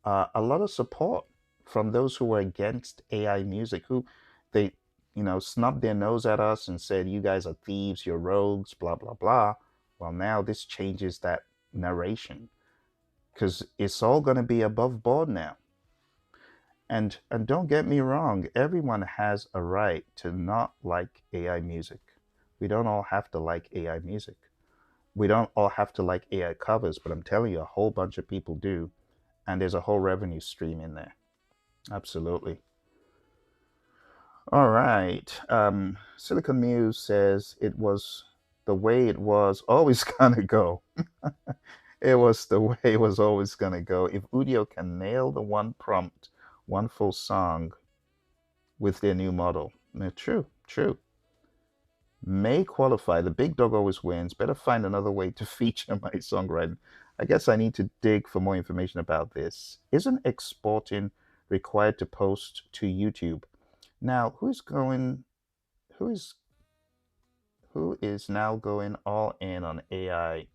a lot of support from those who were against AI music, who they, snubbed their nose at us and said, "You guys are thieves, you're rogues, blah, blah, blah." Well, now this changes that narration because it's all going to be above board now. And don't get me wrong, everyone has a right to not like AI music. We don't all have to like AI music. We don't all have to like AI covers, but I'm telling you, a whole bunch of people do. And there's a whole revenue stream in there. Absolutely. All right. Silicon Muse says it was the way it was always gonna go. It was the way it was always going to go. If Udio can nail the one prompt, one full song with their new model. True, true. May qualify. The big dog always wins. Better find another way to feature my songwriting. I guess I need to dig for more information about this. Isn't exporting required to post to YouTube? Now, who is who is now going all in on AI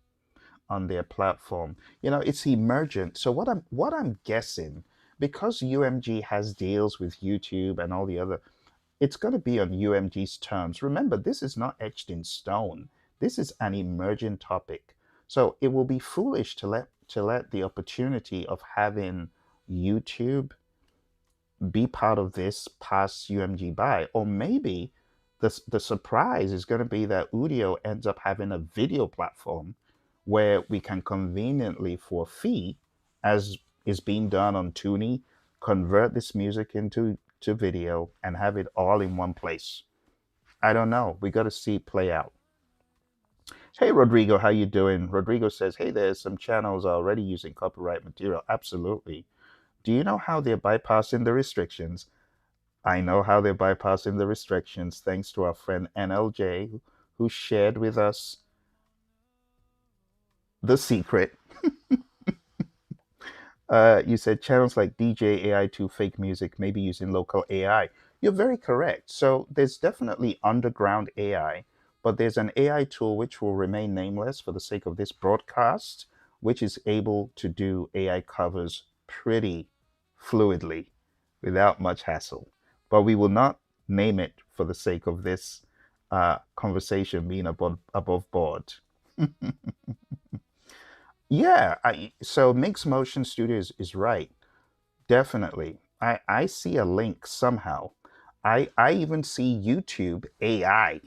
on their platform? It's emergent. So what I'm guessing, because UMG has deals with YouTube and all the other, it's going to be on UMG's terms. Remember, this is not etched in stone. This is an emergent topic. So it will be foolish to let the opportunity of having YouTube be part of this pass UMG by. Or maybe the surprise is going to be that Udio ends up having a video platform where we can conveniently, for a fee, as is being done on Toonie, convert this music into video and have it all in one place. I don't know. We got to see it play out. Hey Rodrigo, how you doing? Rodrigo says, "Hey, there's some channels already using copyright material." Absolutely. Do you know how they're bypassing the restrictions? I know how they're bypassing the restrictions thanks to our friend NLJ, who shared with us the secret. You said channels like DJ AI2 fake music, maybe using local AI. You're very correct. So there's definitely underground AI, but there's an AI tool which will remain nameless for the sake of this broadcast, which is able to do AI covers pretty fluidly without much hassle. But we will not name it for the sake of this conversation being above board. Yeah, so Mix Motion Studios is right. Definitely. I see a link somehow. I even see YouTube AI.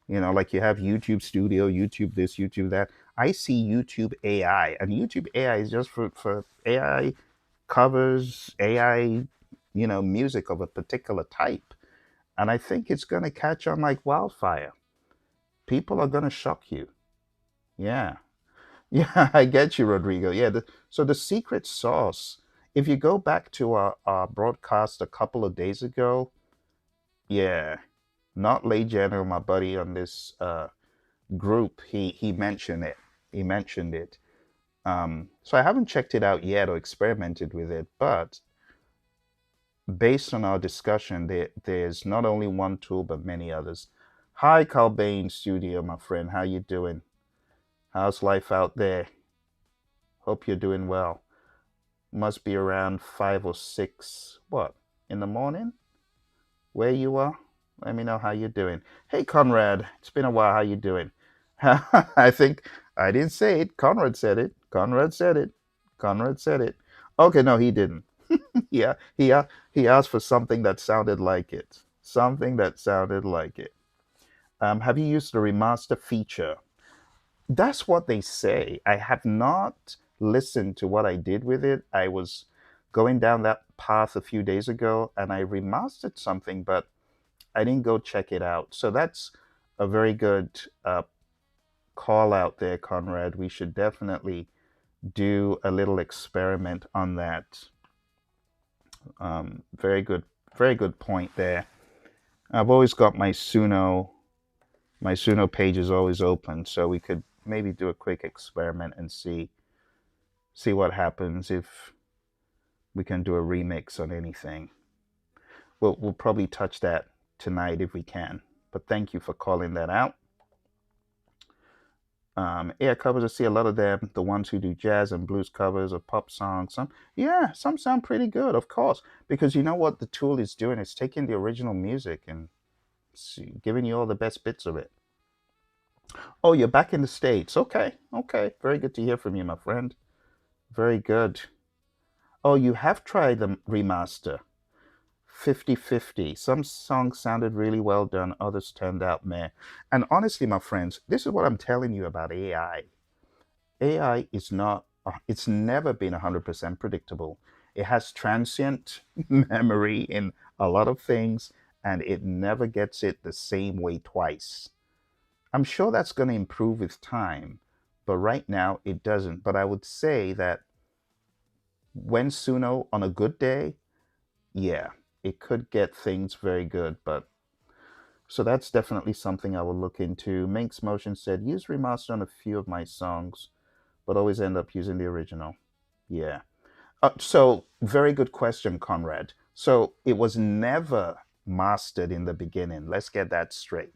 Like you have YouTube Studio, YouTube this, YouTube that. I see YouTube AI. And YouTube AI is just for AI covers, AI, music of a particular type. And I think it's going to catch on like wildfire. People are going to shock you. Yeah. Yeah, I get you, Rodrigo. Yeah. So the secret sauce, if you go back to our broadcast a couple of days ago, yeah, not Lay General, my buddy on this group, he mentioned it. He mentioned it. So I haven't checked it out yet or experimented with it, but based on our discussion, there's not only one tool but many others. Hi, Calbane Studio, my friend. How you doing? How's life out there? Hope you're doing well. Must be around 5 or 6, what, in the morning? Where you are? Let me know how you're doing. Hey, Conrad. It's been a while. How you doing? I think I didn't say it. Conrad said it. Conrad said it. Conrad said it. Okay, no, he didn't. Yeah, he asked for something that sounded like it. Something that sounded like it. Have you used the remaster feature? That's what they say. I have not listened to what I did with it. I was going down that path a few days ago and I remastered something, but I didn't go check it out. So that's a very good call out there, Conrad. We should definitely do a little experiment on that. Very good point there. I've always got my Suno page is always open, so we could maybe do a quick experiment and see what happens if we can do a remix on anything. We'll probably touch that tonight if we can. But thank you for calling that out. AI covers, I see a lot of them, the ones who do jazz and blues covers of pop songs. Some sound pretty good, of course, because you know what the tool is doing? It's taking the original music and giving you all the best bits of it. Oh, you're back in the States. Okay, okay. Very good to hear from you, my friend. Very good. Oh, you have tried the remaster. 50-50. Some songs sounded really well done, others turned out meh. And honestly, my friends, this is what I'm telling you about AI. AI is not, it's never been 100% predictable. It has transient memory in a lot of things, and it never gets it the same way twice. I'm sure that's going to improve with time, but right now it doesn't. But I would say that when Suno on a good day, yeah, it could get things very good. But so that's definitely something I will look into. Minx Motion said, use remaster on a few of my songs, but always end up using the original. Yeah. So very good question, Conrad. So it was never mastered in the beginning. Let's get that straight.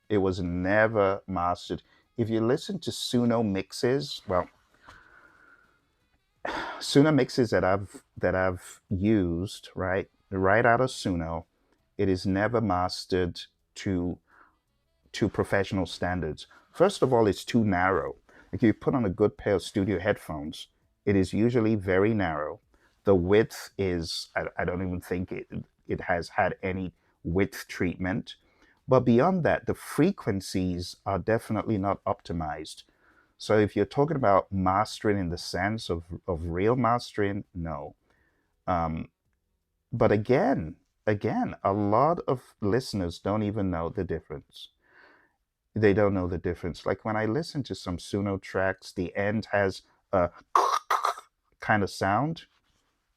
It was never mastered. If you listen to Suno mixes, well, Suno mixes that I've used, right out of Suno, it is never mastered to to professional standards. First of all, it's too narrow. Like, if you put on a good pair of studio headphones, it is usually very narrow. The width is, I don't even think it has had any width treatment. But beyond that, the frequencies are definitely not optimized. So if you're talking about mastering in the sense of real mastering, no. Um, but again, a lot of listeners don't even know the difference. They don't know the difference. Like when I listen to some Suno tracks, the end has a kind of sound.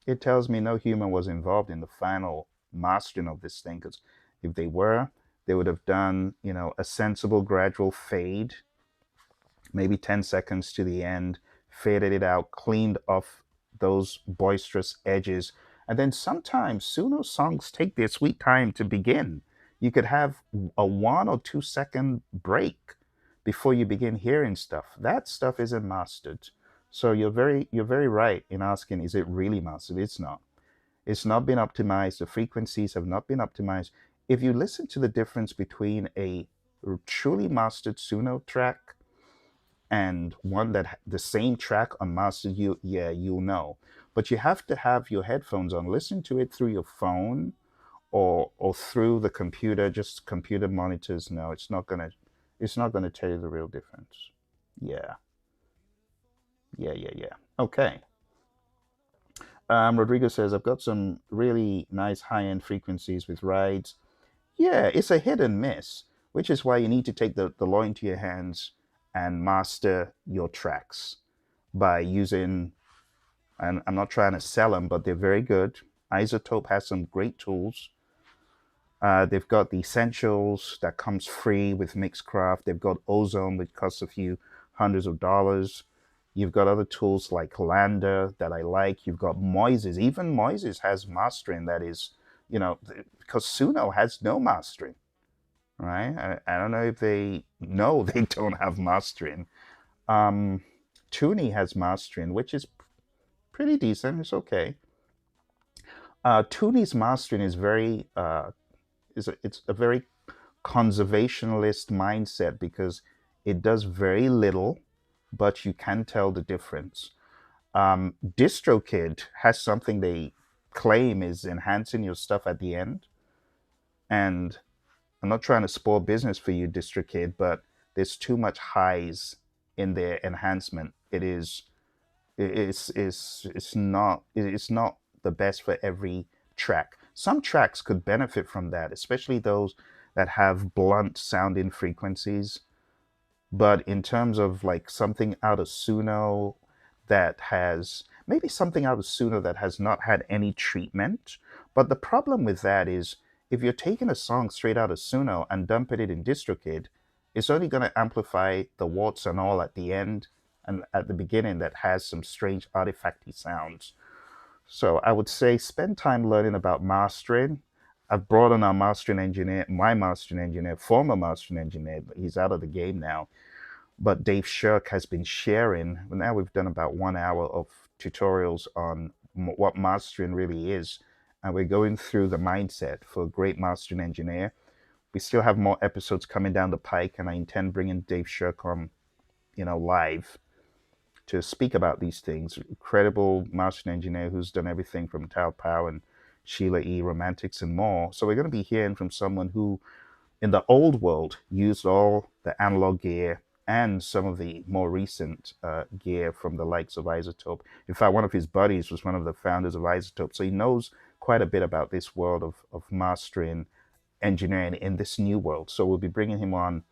It tells me no human was involved in the final mastering of this thing. Because if they were, they would have done, a sensible gradual fade, maybe 10 seconds to the end, faded it out, cleaned off those boisterous edges. And then sometimes Suno songs take their sweet time to begin. You could have a 1 or 2 second break before you begin hearing stuff. That stuff isn't mastered. So you're very right in asking, is it really mastered? It's not. It's not been optimized. The frequencies have not been optimized. If you listen to the difference between a truly mastered Suno track and one that the same track on master, you'll know. But you have to have your headphones on. Listen to it through your phone or through the computer, just computer monitors. No, it's not gonna tell you the real difference. Yeah, yeah. Okay. Rodrigo says, I've got some really nice high-end frequencies with rides. Yeah, it's a hit and miss, which is why you need to take the law into your hands and master your tracks by using, and I'm not trying to sell them, but they're very good. Isotope has some great tools. They've got the Essentials that comes free with Mixcraft. They've got Ozone, which costs a few hundreds of dollars. You've got other tools like Lander that I like. You've got Moises. Even Moises has mastering that is, because Suno has no mastering, right? I don't know if they know they don't have mastering. Um, Toonie has mastering, which is pretty decent. It's okay. Toonie's mastering is it's a very conservationalist mindset because it does very little, but you can tell the difference. DistroKid has something they claim is enhancing your stuff at the end, and I'm not trying to spoil business for you, DistroKid, but there's too much highs in their enhancement. It's not the best for every track. Some tracks could benefit from that, especially those that have blunt sounding frequencies. But in terms of like something out of Suno that has maybe something out of Suno that has not had any treatment. But the problem with that is if you're taking a song straight out of Suno and dumping it in DistroKid, it's only going to amplify the warts and all at the end and at the beginning that has some strange artifacty sounds. So I would say spend time learning about mastering. I've brought on our mastering engineer, my mastering engineer, former mastering engineer, but he's out of the game now. But Dave Shirk has been sharing. Now we've done about 1 hour of tutorials on what mastering really is. And we're going through the mindset for a great mastering engineer. We still have more episodes coming down the pike, and I intend bringing Dave Shirk on, live to speak about these things. Incredible mastering engineer who's done everything from Tao Pow and Sheila E. Romantics and more. So we're going to be hearing from someone who, in the old world, used all the analog gear and some of the more recent gear from the likes of Isotope. In fact, one of his buddies was one of the founders of Isotope, so he knows quite a bit about this world of mastering engineering in this new world. So we'll be bringing him on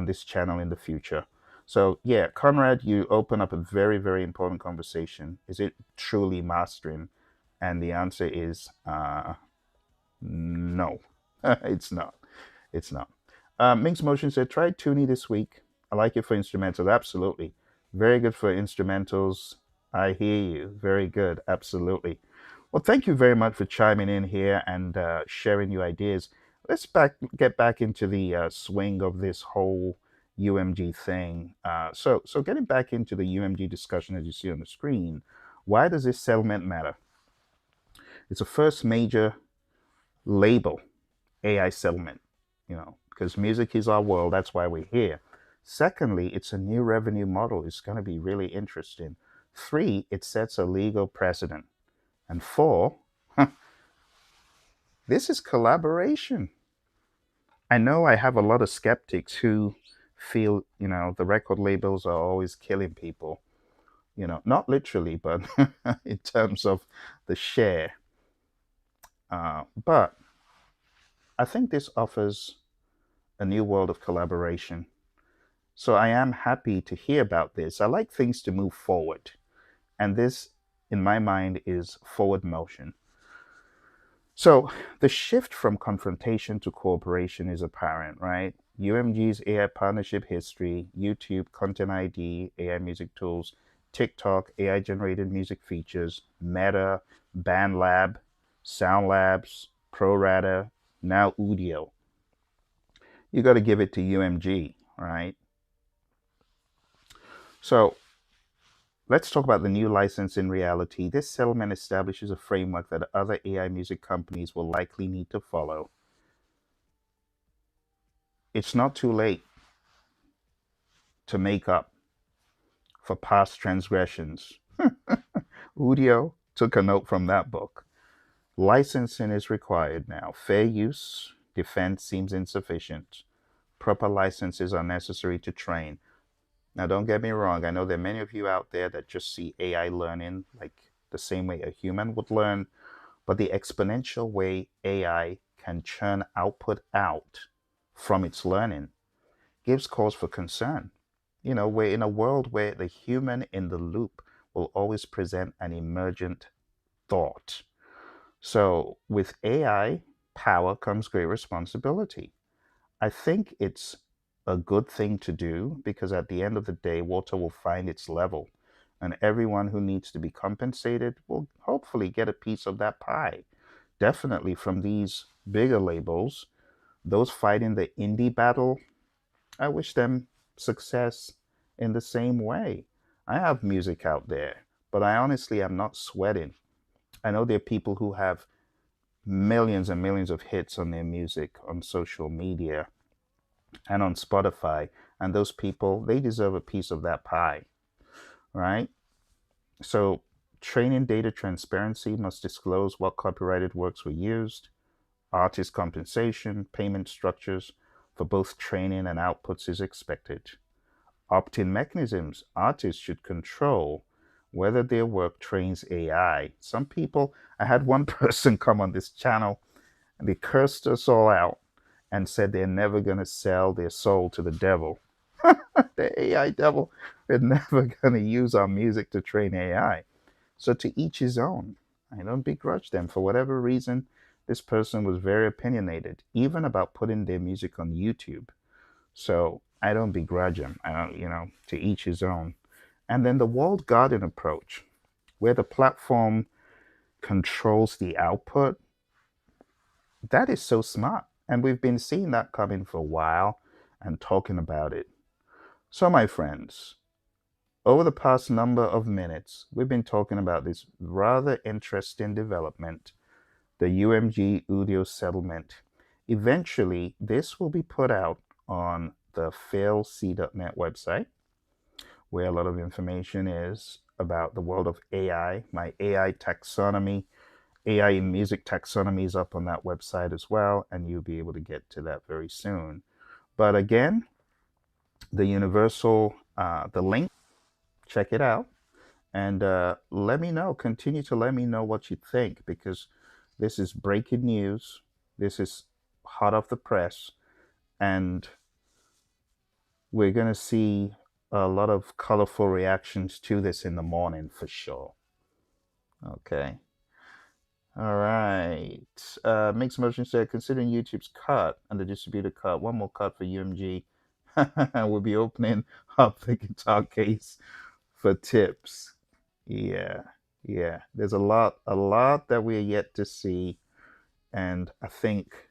this channel in the future. So, yeah, Conrad, you open up a very, very important conversation. Is it truly mastering? And the answer is no, it's not. It's not. Minx Motion said, try Toonie this week. I like it for instrumentals. Absolutely. Very good for instrumentals. I hear you. Very good. Absolutely. Well, thank you very much for chiming in here and sharing your ideas. Let's get back into the swing of this whole UMG thing. So getting back into the UMG discussion as you see on the screen, why does this settlement matter? It's a first major label AI settlement, because music is our world. That's why we're here. Secondly, it's a new revenue model. It's going to be really interesting. Three, it sets a legal precedent. And four, this is collaboration. I know I have a lot of skeptics who feel, the record labels are always killing people, not literally, but in terms of the share. But I think this offers a new world of collaboration. So I am happy to hear about this. I like things to move forward. And this, in my mind, is forward motion. So the shift from confrontation to cooperation is apparent, right? UMG's AI partnership history, YouTube, Content ID, AI music tools, TikTok, AI generated music features, Meta, BandLab, Sound Labs, ProRata, now Udio. You got to give it to UMG, right? So let's talk about the new license in reality. This settlement establishes a framework that other AI music companies will likely need to follow. It's not too late to make up for past transgressions. Udio took a note from that book. Licensing is required now. Fair use, defense seems insufficient. Proper licenses are necessary to train. Now, don't get me wrong. I know there are many of you out there that just see AI learning like the same way a human would learn, but the exponential way AI can churn output out from its learning gives cause for concern. We're in a world where the human in the loop will always present an emergent thought. So, with AI power comes great responsibility. I think it's a good thing to do because at the end of the day, water will find its level, and everyone who needs to be compensated will hopefully get a piece of that pie. Definitely from these bigger labels, those fighting the indie battle, I wish them success in the same way. I have music out there, but I honestly am not sweating. I know there are people who have millions and millions of hits on their music on social media and on Spotify, and those people, they deserve a piece of that pie, right? So, training data transparency must disclose what copyrighted works were used, artist compensation, payment structures for both training and outputs is expected. Opt-in mechanisms, artists should control whether their work trains AI. Some people, I had one person come on this channel and they cursed us all out and said they're never going to sell their soul to the devil. The AI devil, they're never going to use our music to train AI. So to each his own. I don't begrudge them. For whatever reason, this person was very opinionated, even about putting their music on YouTube. So I don't begrudge him. I don't, to each his own. And then the walled garden approach, where the platform controls the output, that is so smart. And we've been seeing that coming for a while and talking about it. So, my friends, over the past number of minutes, we've been talking about this rather interesting development, the UMG Udio settlement. Eventually, this will be put out on the failc.net website, where a lot of information is about the world of AI. My AI taxonomy, AI in music taxonomy is up on that website as well, and you'll be able to get to that very soon. But again, the universal, the link, check it out, and let me know. Continue to let me know what you think because this is breaking news. This is hot off the press, and we're going to see a lot of colorful reactions to this in the morning for sure. Okay. All right. Mixed Motion said, considering YouTube's cut and the distributor cut, one more cut for UMG. We'll be opening up the guitar case for tips. Yeah, yeah. There's a lot that we're yet to see, and I think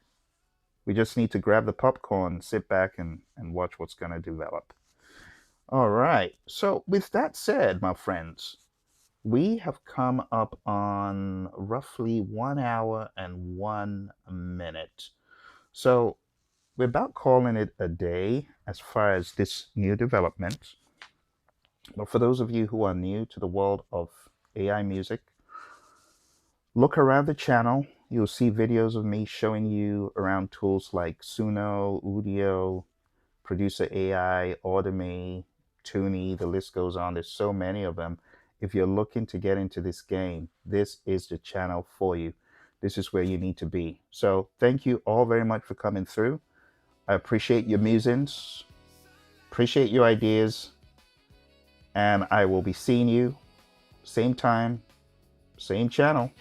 we just need to grab the popcorn, sit back, and watch what's going to develop. All right. So, with that said, my friends, we have come up on roughly 1 hour and 1 minute. So, we're about calling it a day as far as this new development. But for those of you who are new to the world of AI music, look around the channel. You'll see videos of me showing you around tools like Suno, Udio, Producer AI, Automate, Toonie, the list goes on. There's so many of them. If you're looking to get into this game, this is the channel for you. This is where you need to be. So thank you all very much for coming through. I appreciate your musings, appreciate your ideas, and I will be seeing you same time, same channel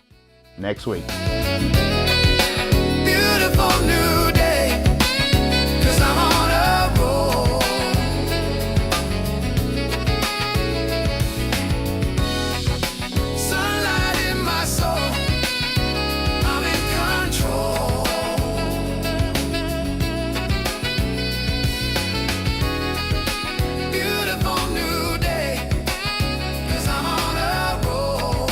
next week. Beautiful new day, 'cause I'm on a roll. Sunlight in my soul, I'm in control. Beautiful new day, 'cause I'm on a roll.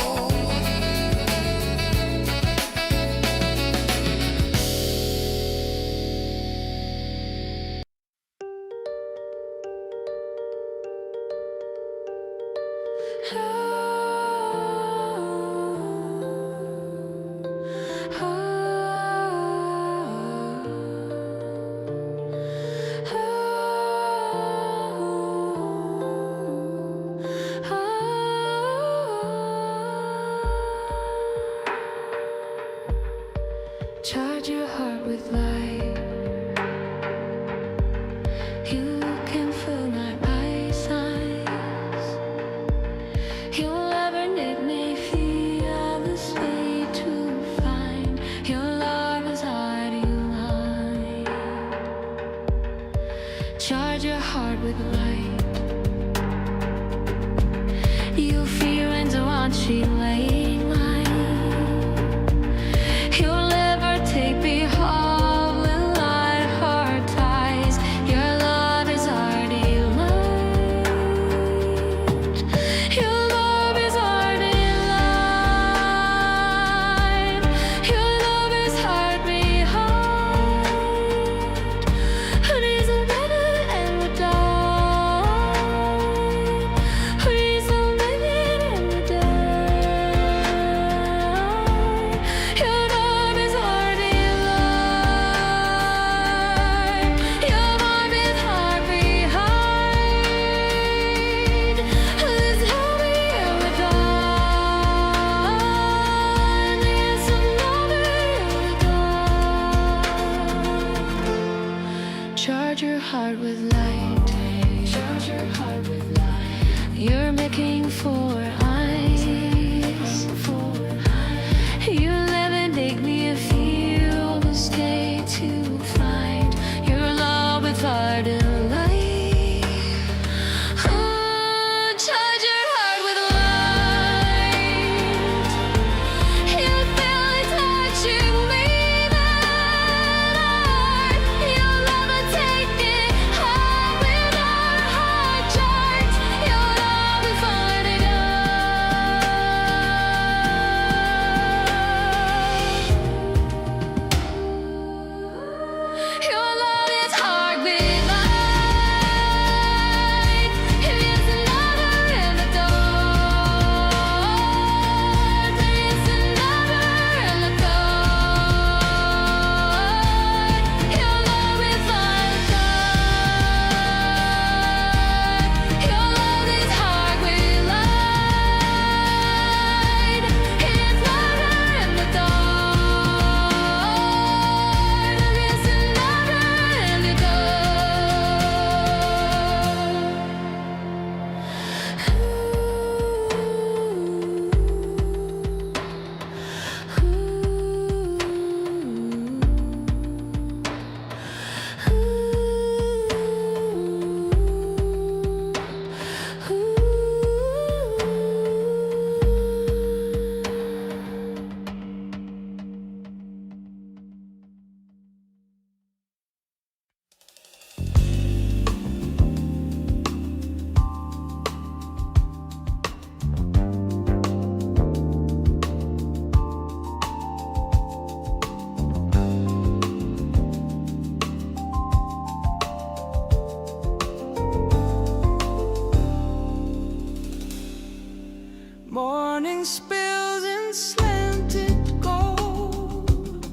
Charge your heart with light. You can fill my eyesight. You'll ever knit me feel this way to find your love is hard you lie. Charge your heart with light. You fear into what she laid line. You'll ever take me home. Morning spills in slanted gold.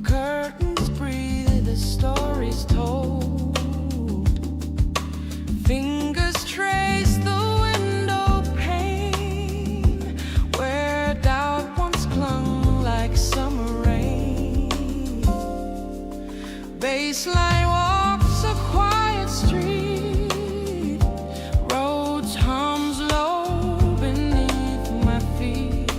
Curtains breathe, the stories told. Fingers trace the window pane where doubt once clung like summer rain. Baseline walks a quiet street. Roads hums low beneath my feet.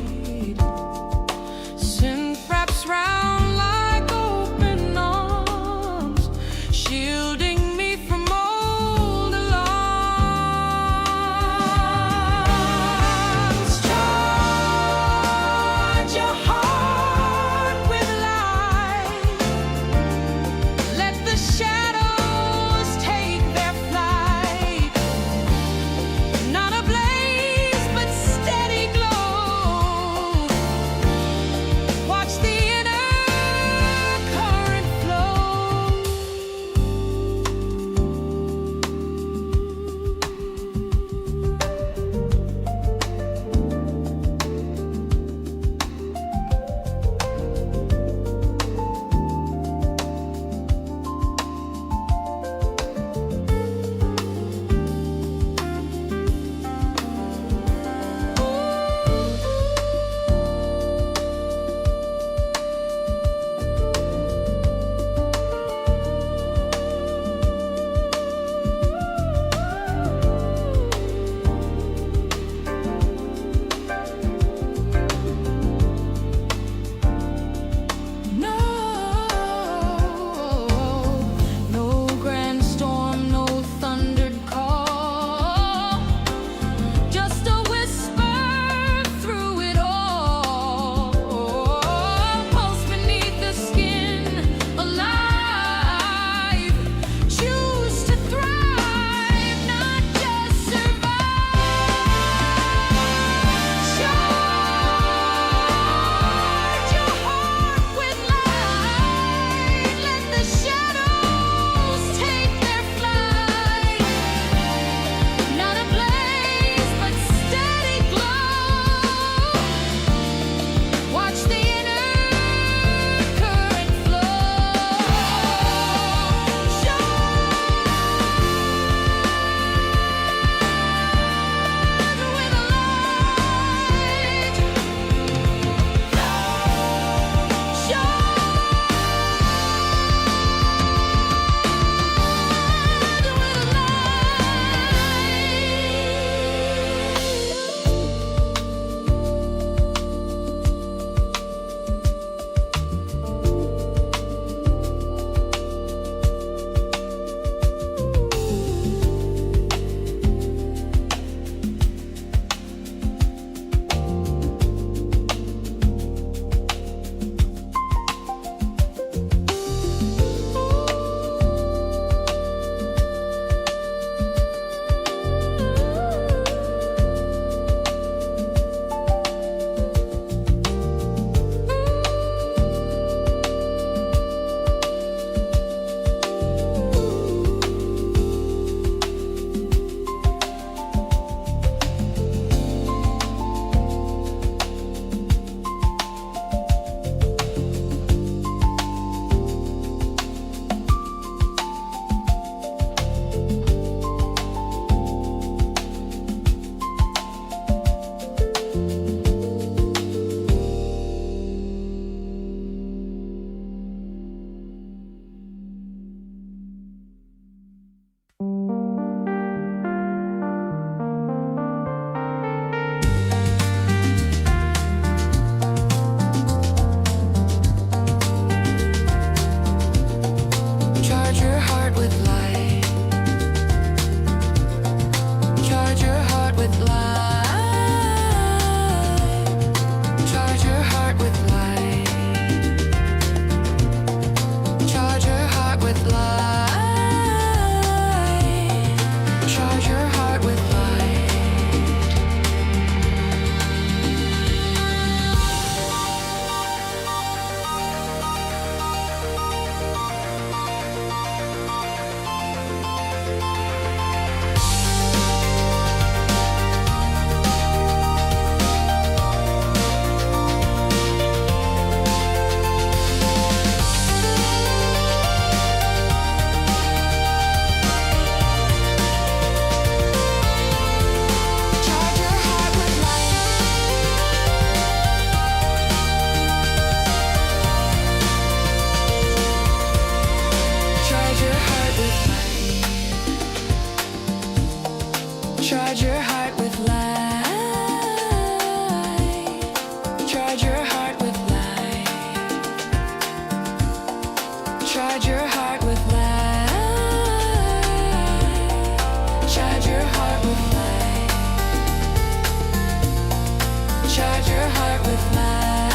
with light.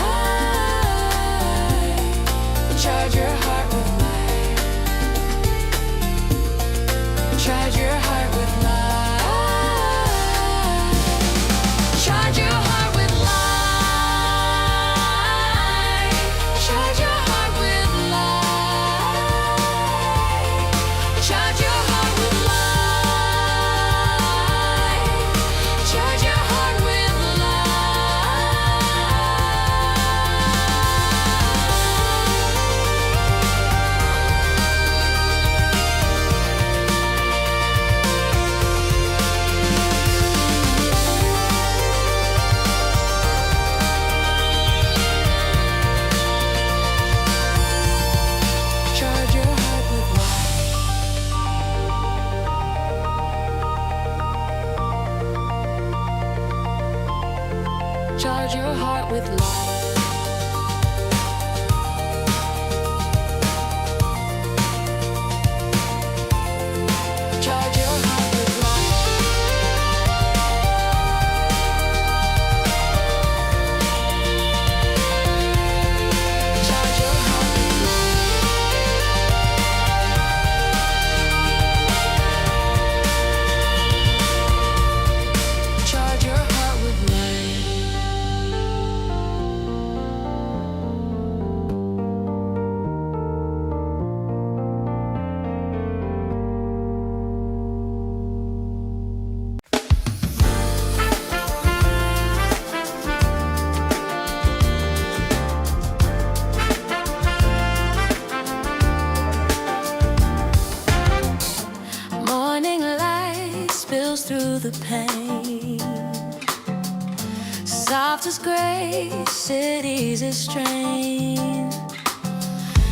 Charge your heart with light. Charge your heart with light. Charge your heart with light. Charge your heart with light. Charge your heart with light. Charge your heart with Charge your heart with light. Charge your heart with light. Charge your heart with light. Charge your heart with light. Charge your heart with light. Morning light spills through the pane. Soft as grace, it eases strain.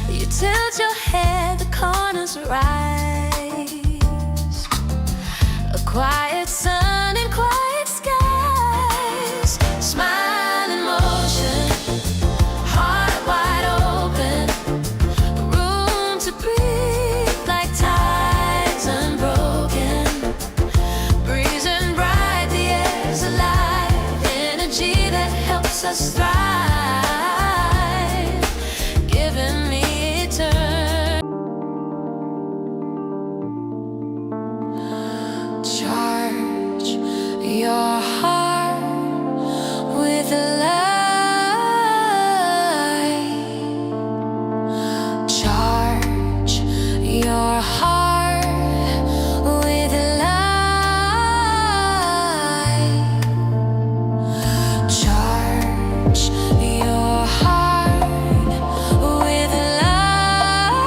You tilt your head, the corners rise. A quiet sun and quiet skies. Smile in motion, heart wide open. Room to breathe like tides unbroken. Breezing bright, the air's alive. Energy that helps us thrive. Giving me turn. Charge your heart with light. Charge your heart with light. Charge your heart with light.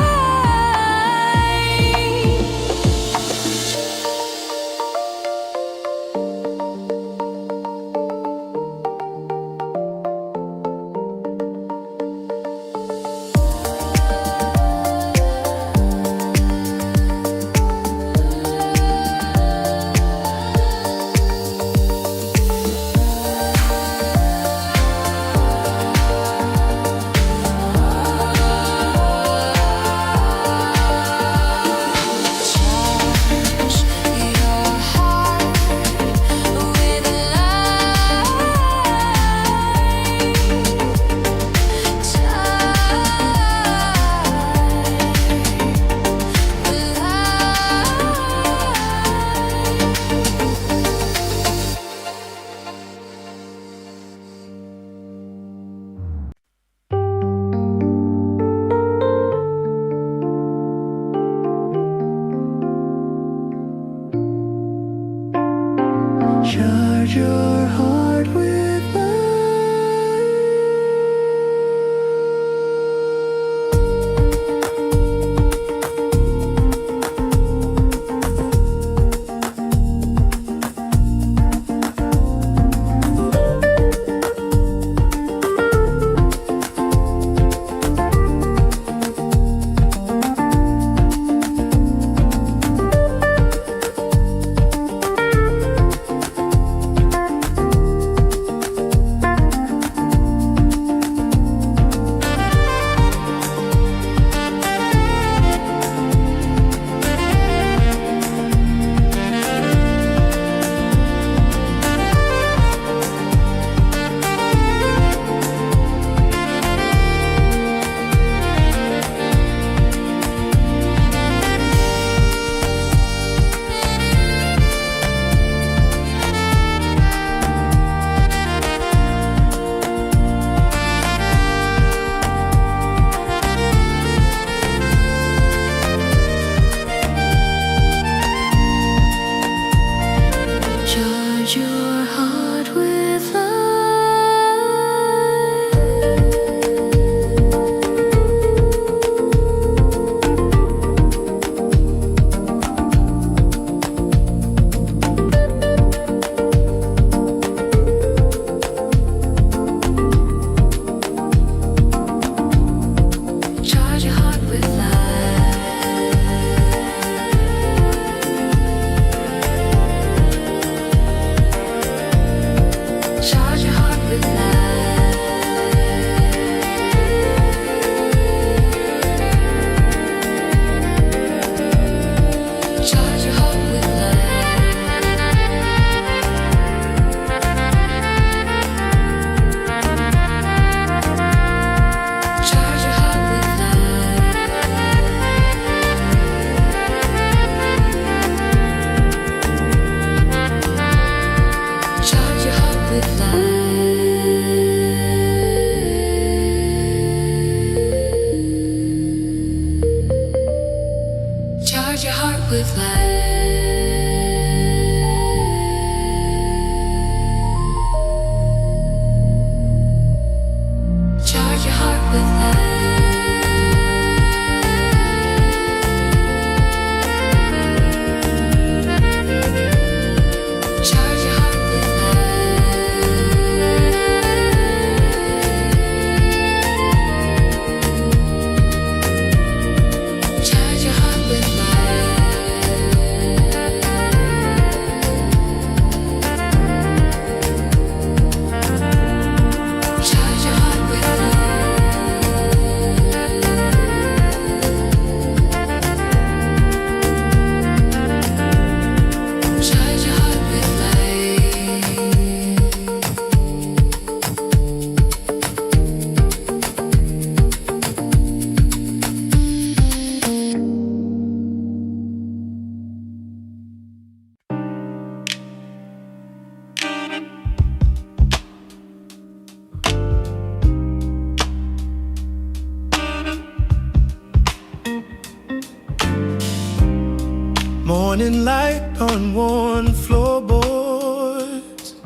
Morning light on worn floorboards,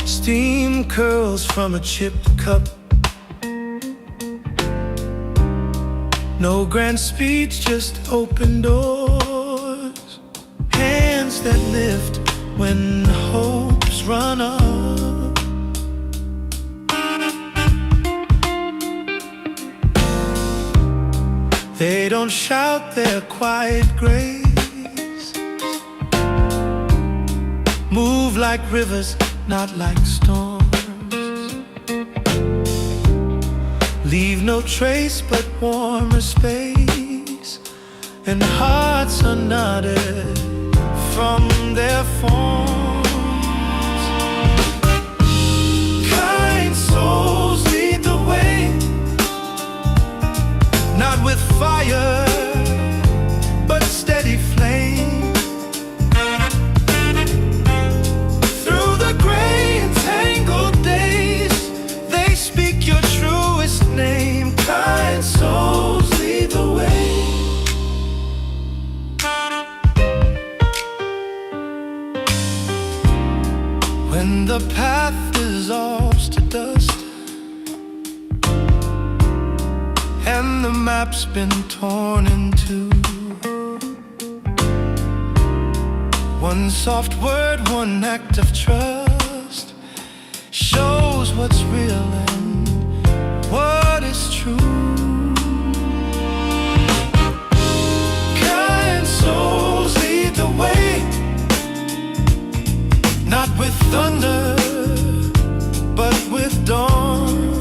steam curls from a chipped cup. No grand speech, just open doors, hands that lift when hopes run up. They don't shout their quiet grace, move like rivers, not like storms. Leave no trace but warmer space, and hearts are knotted from their forms. Kind souls lead the way, not with fire, but steady flame. Through the gray and tangled days, they speak your truest name. Kind souls lead the way. When the path dissolves to dust and the map's been torn in two, one soft word, one act of trust shows what's real and what is true. Kind souls lead the way, not with thunder, but with dawn.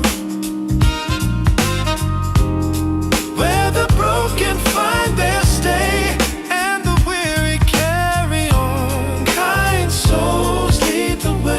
Where the broken find their stay and the weary carry on. Kind souls lead the way.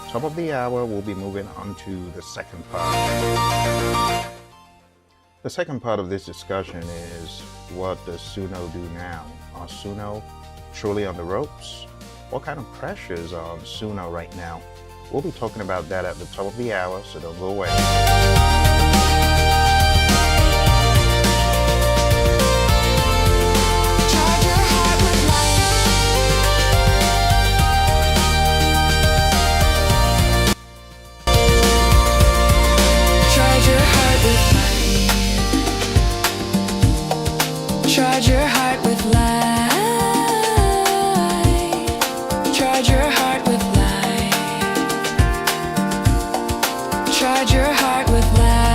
Top of the hour, we'll be moving on to the second part. The second part of this discussion is, what does Suno do now? Are Suno truly on the ropes? What kind of pressures are on Suno right now? We'll be talking about that at the top of the hour, so don't go away. Charge your heart with light. Charge your heart with light. Charge your heart with light.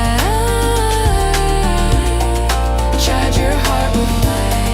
Charge your heart with light.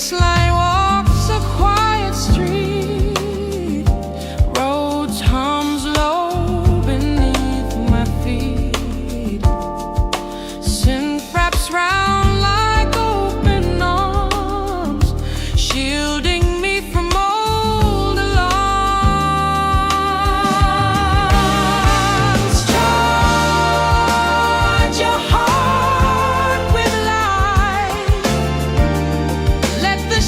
baseline walks a quiet street. Roads hums low beneath my feet. Synth wraps round like open arms, shielding me from old alarms. Charge your heart with light. Let the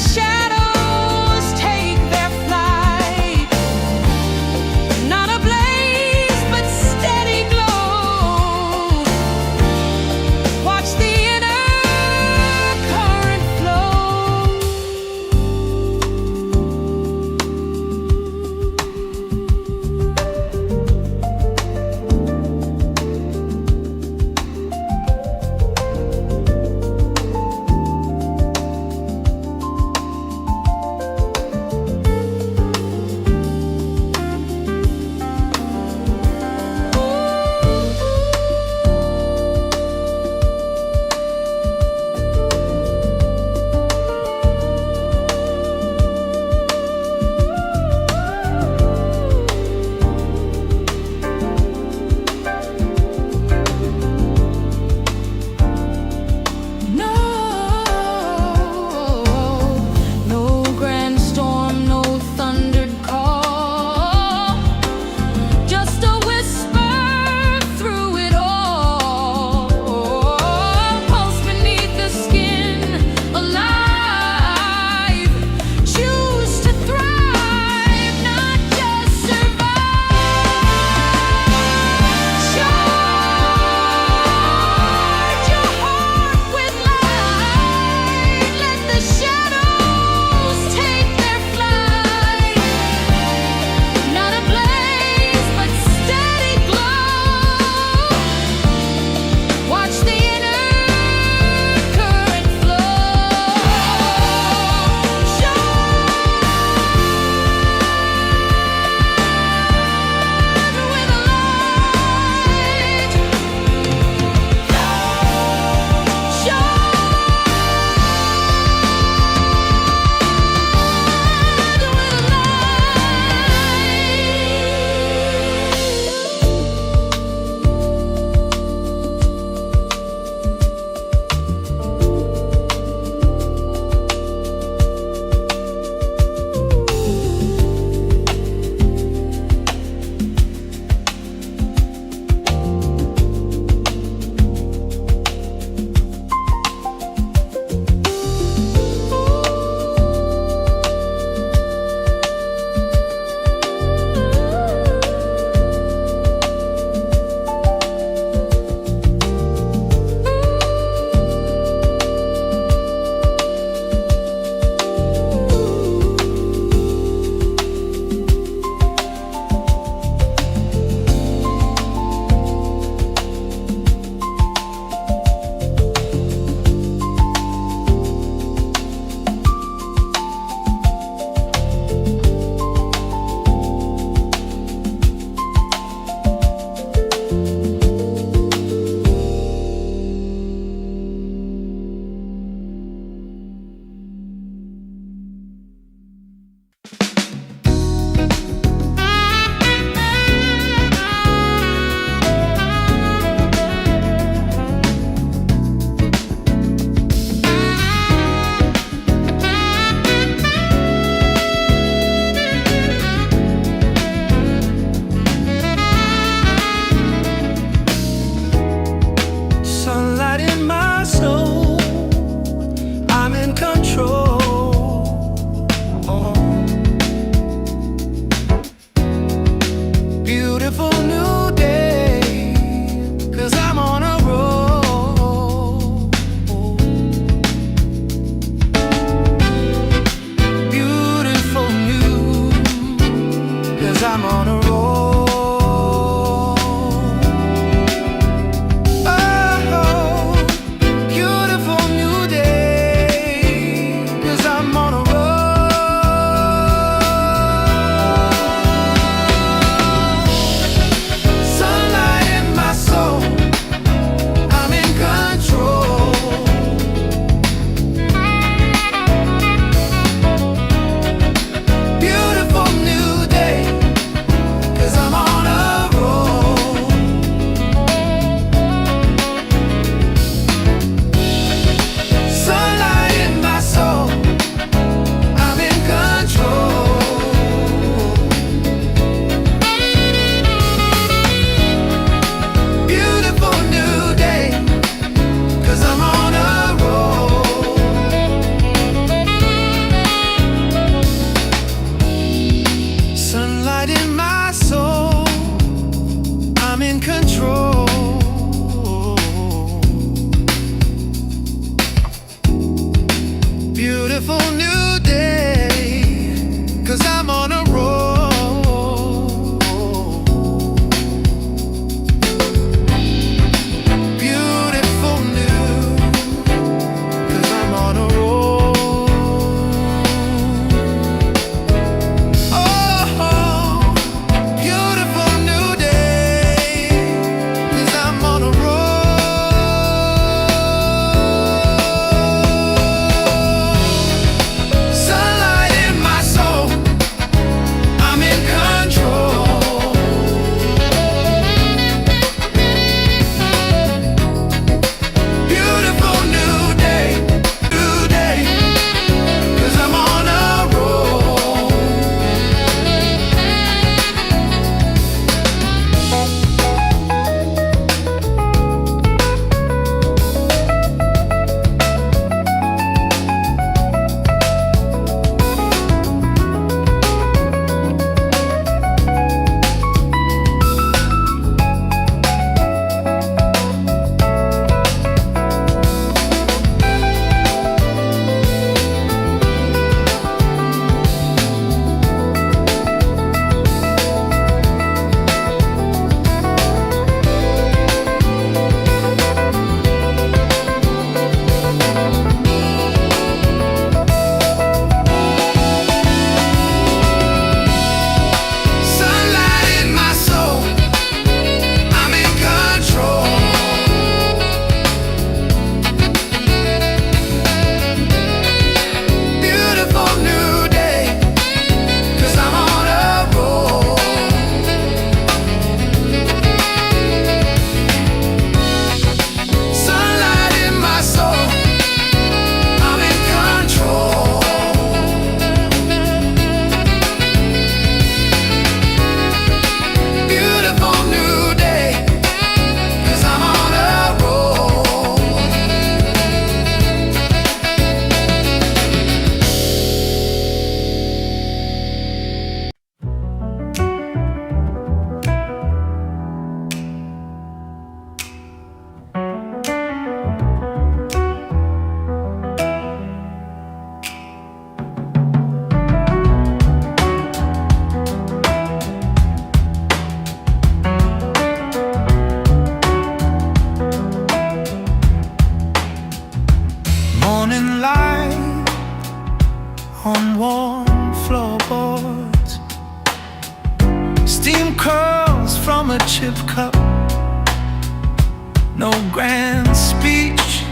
and speech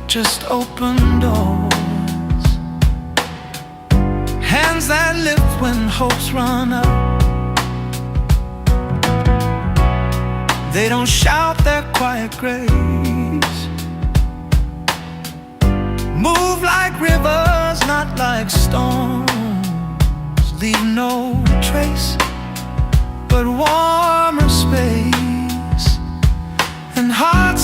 just open doors. Hands that lift when hopes run out. They don't shout their quiet grace. Move like rivers, not like storms. Leave no trace, but warmer space and hearts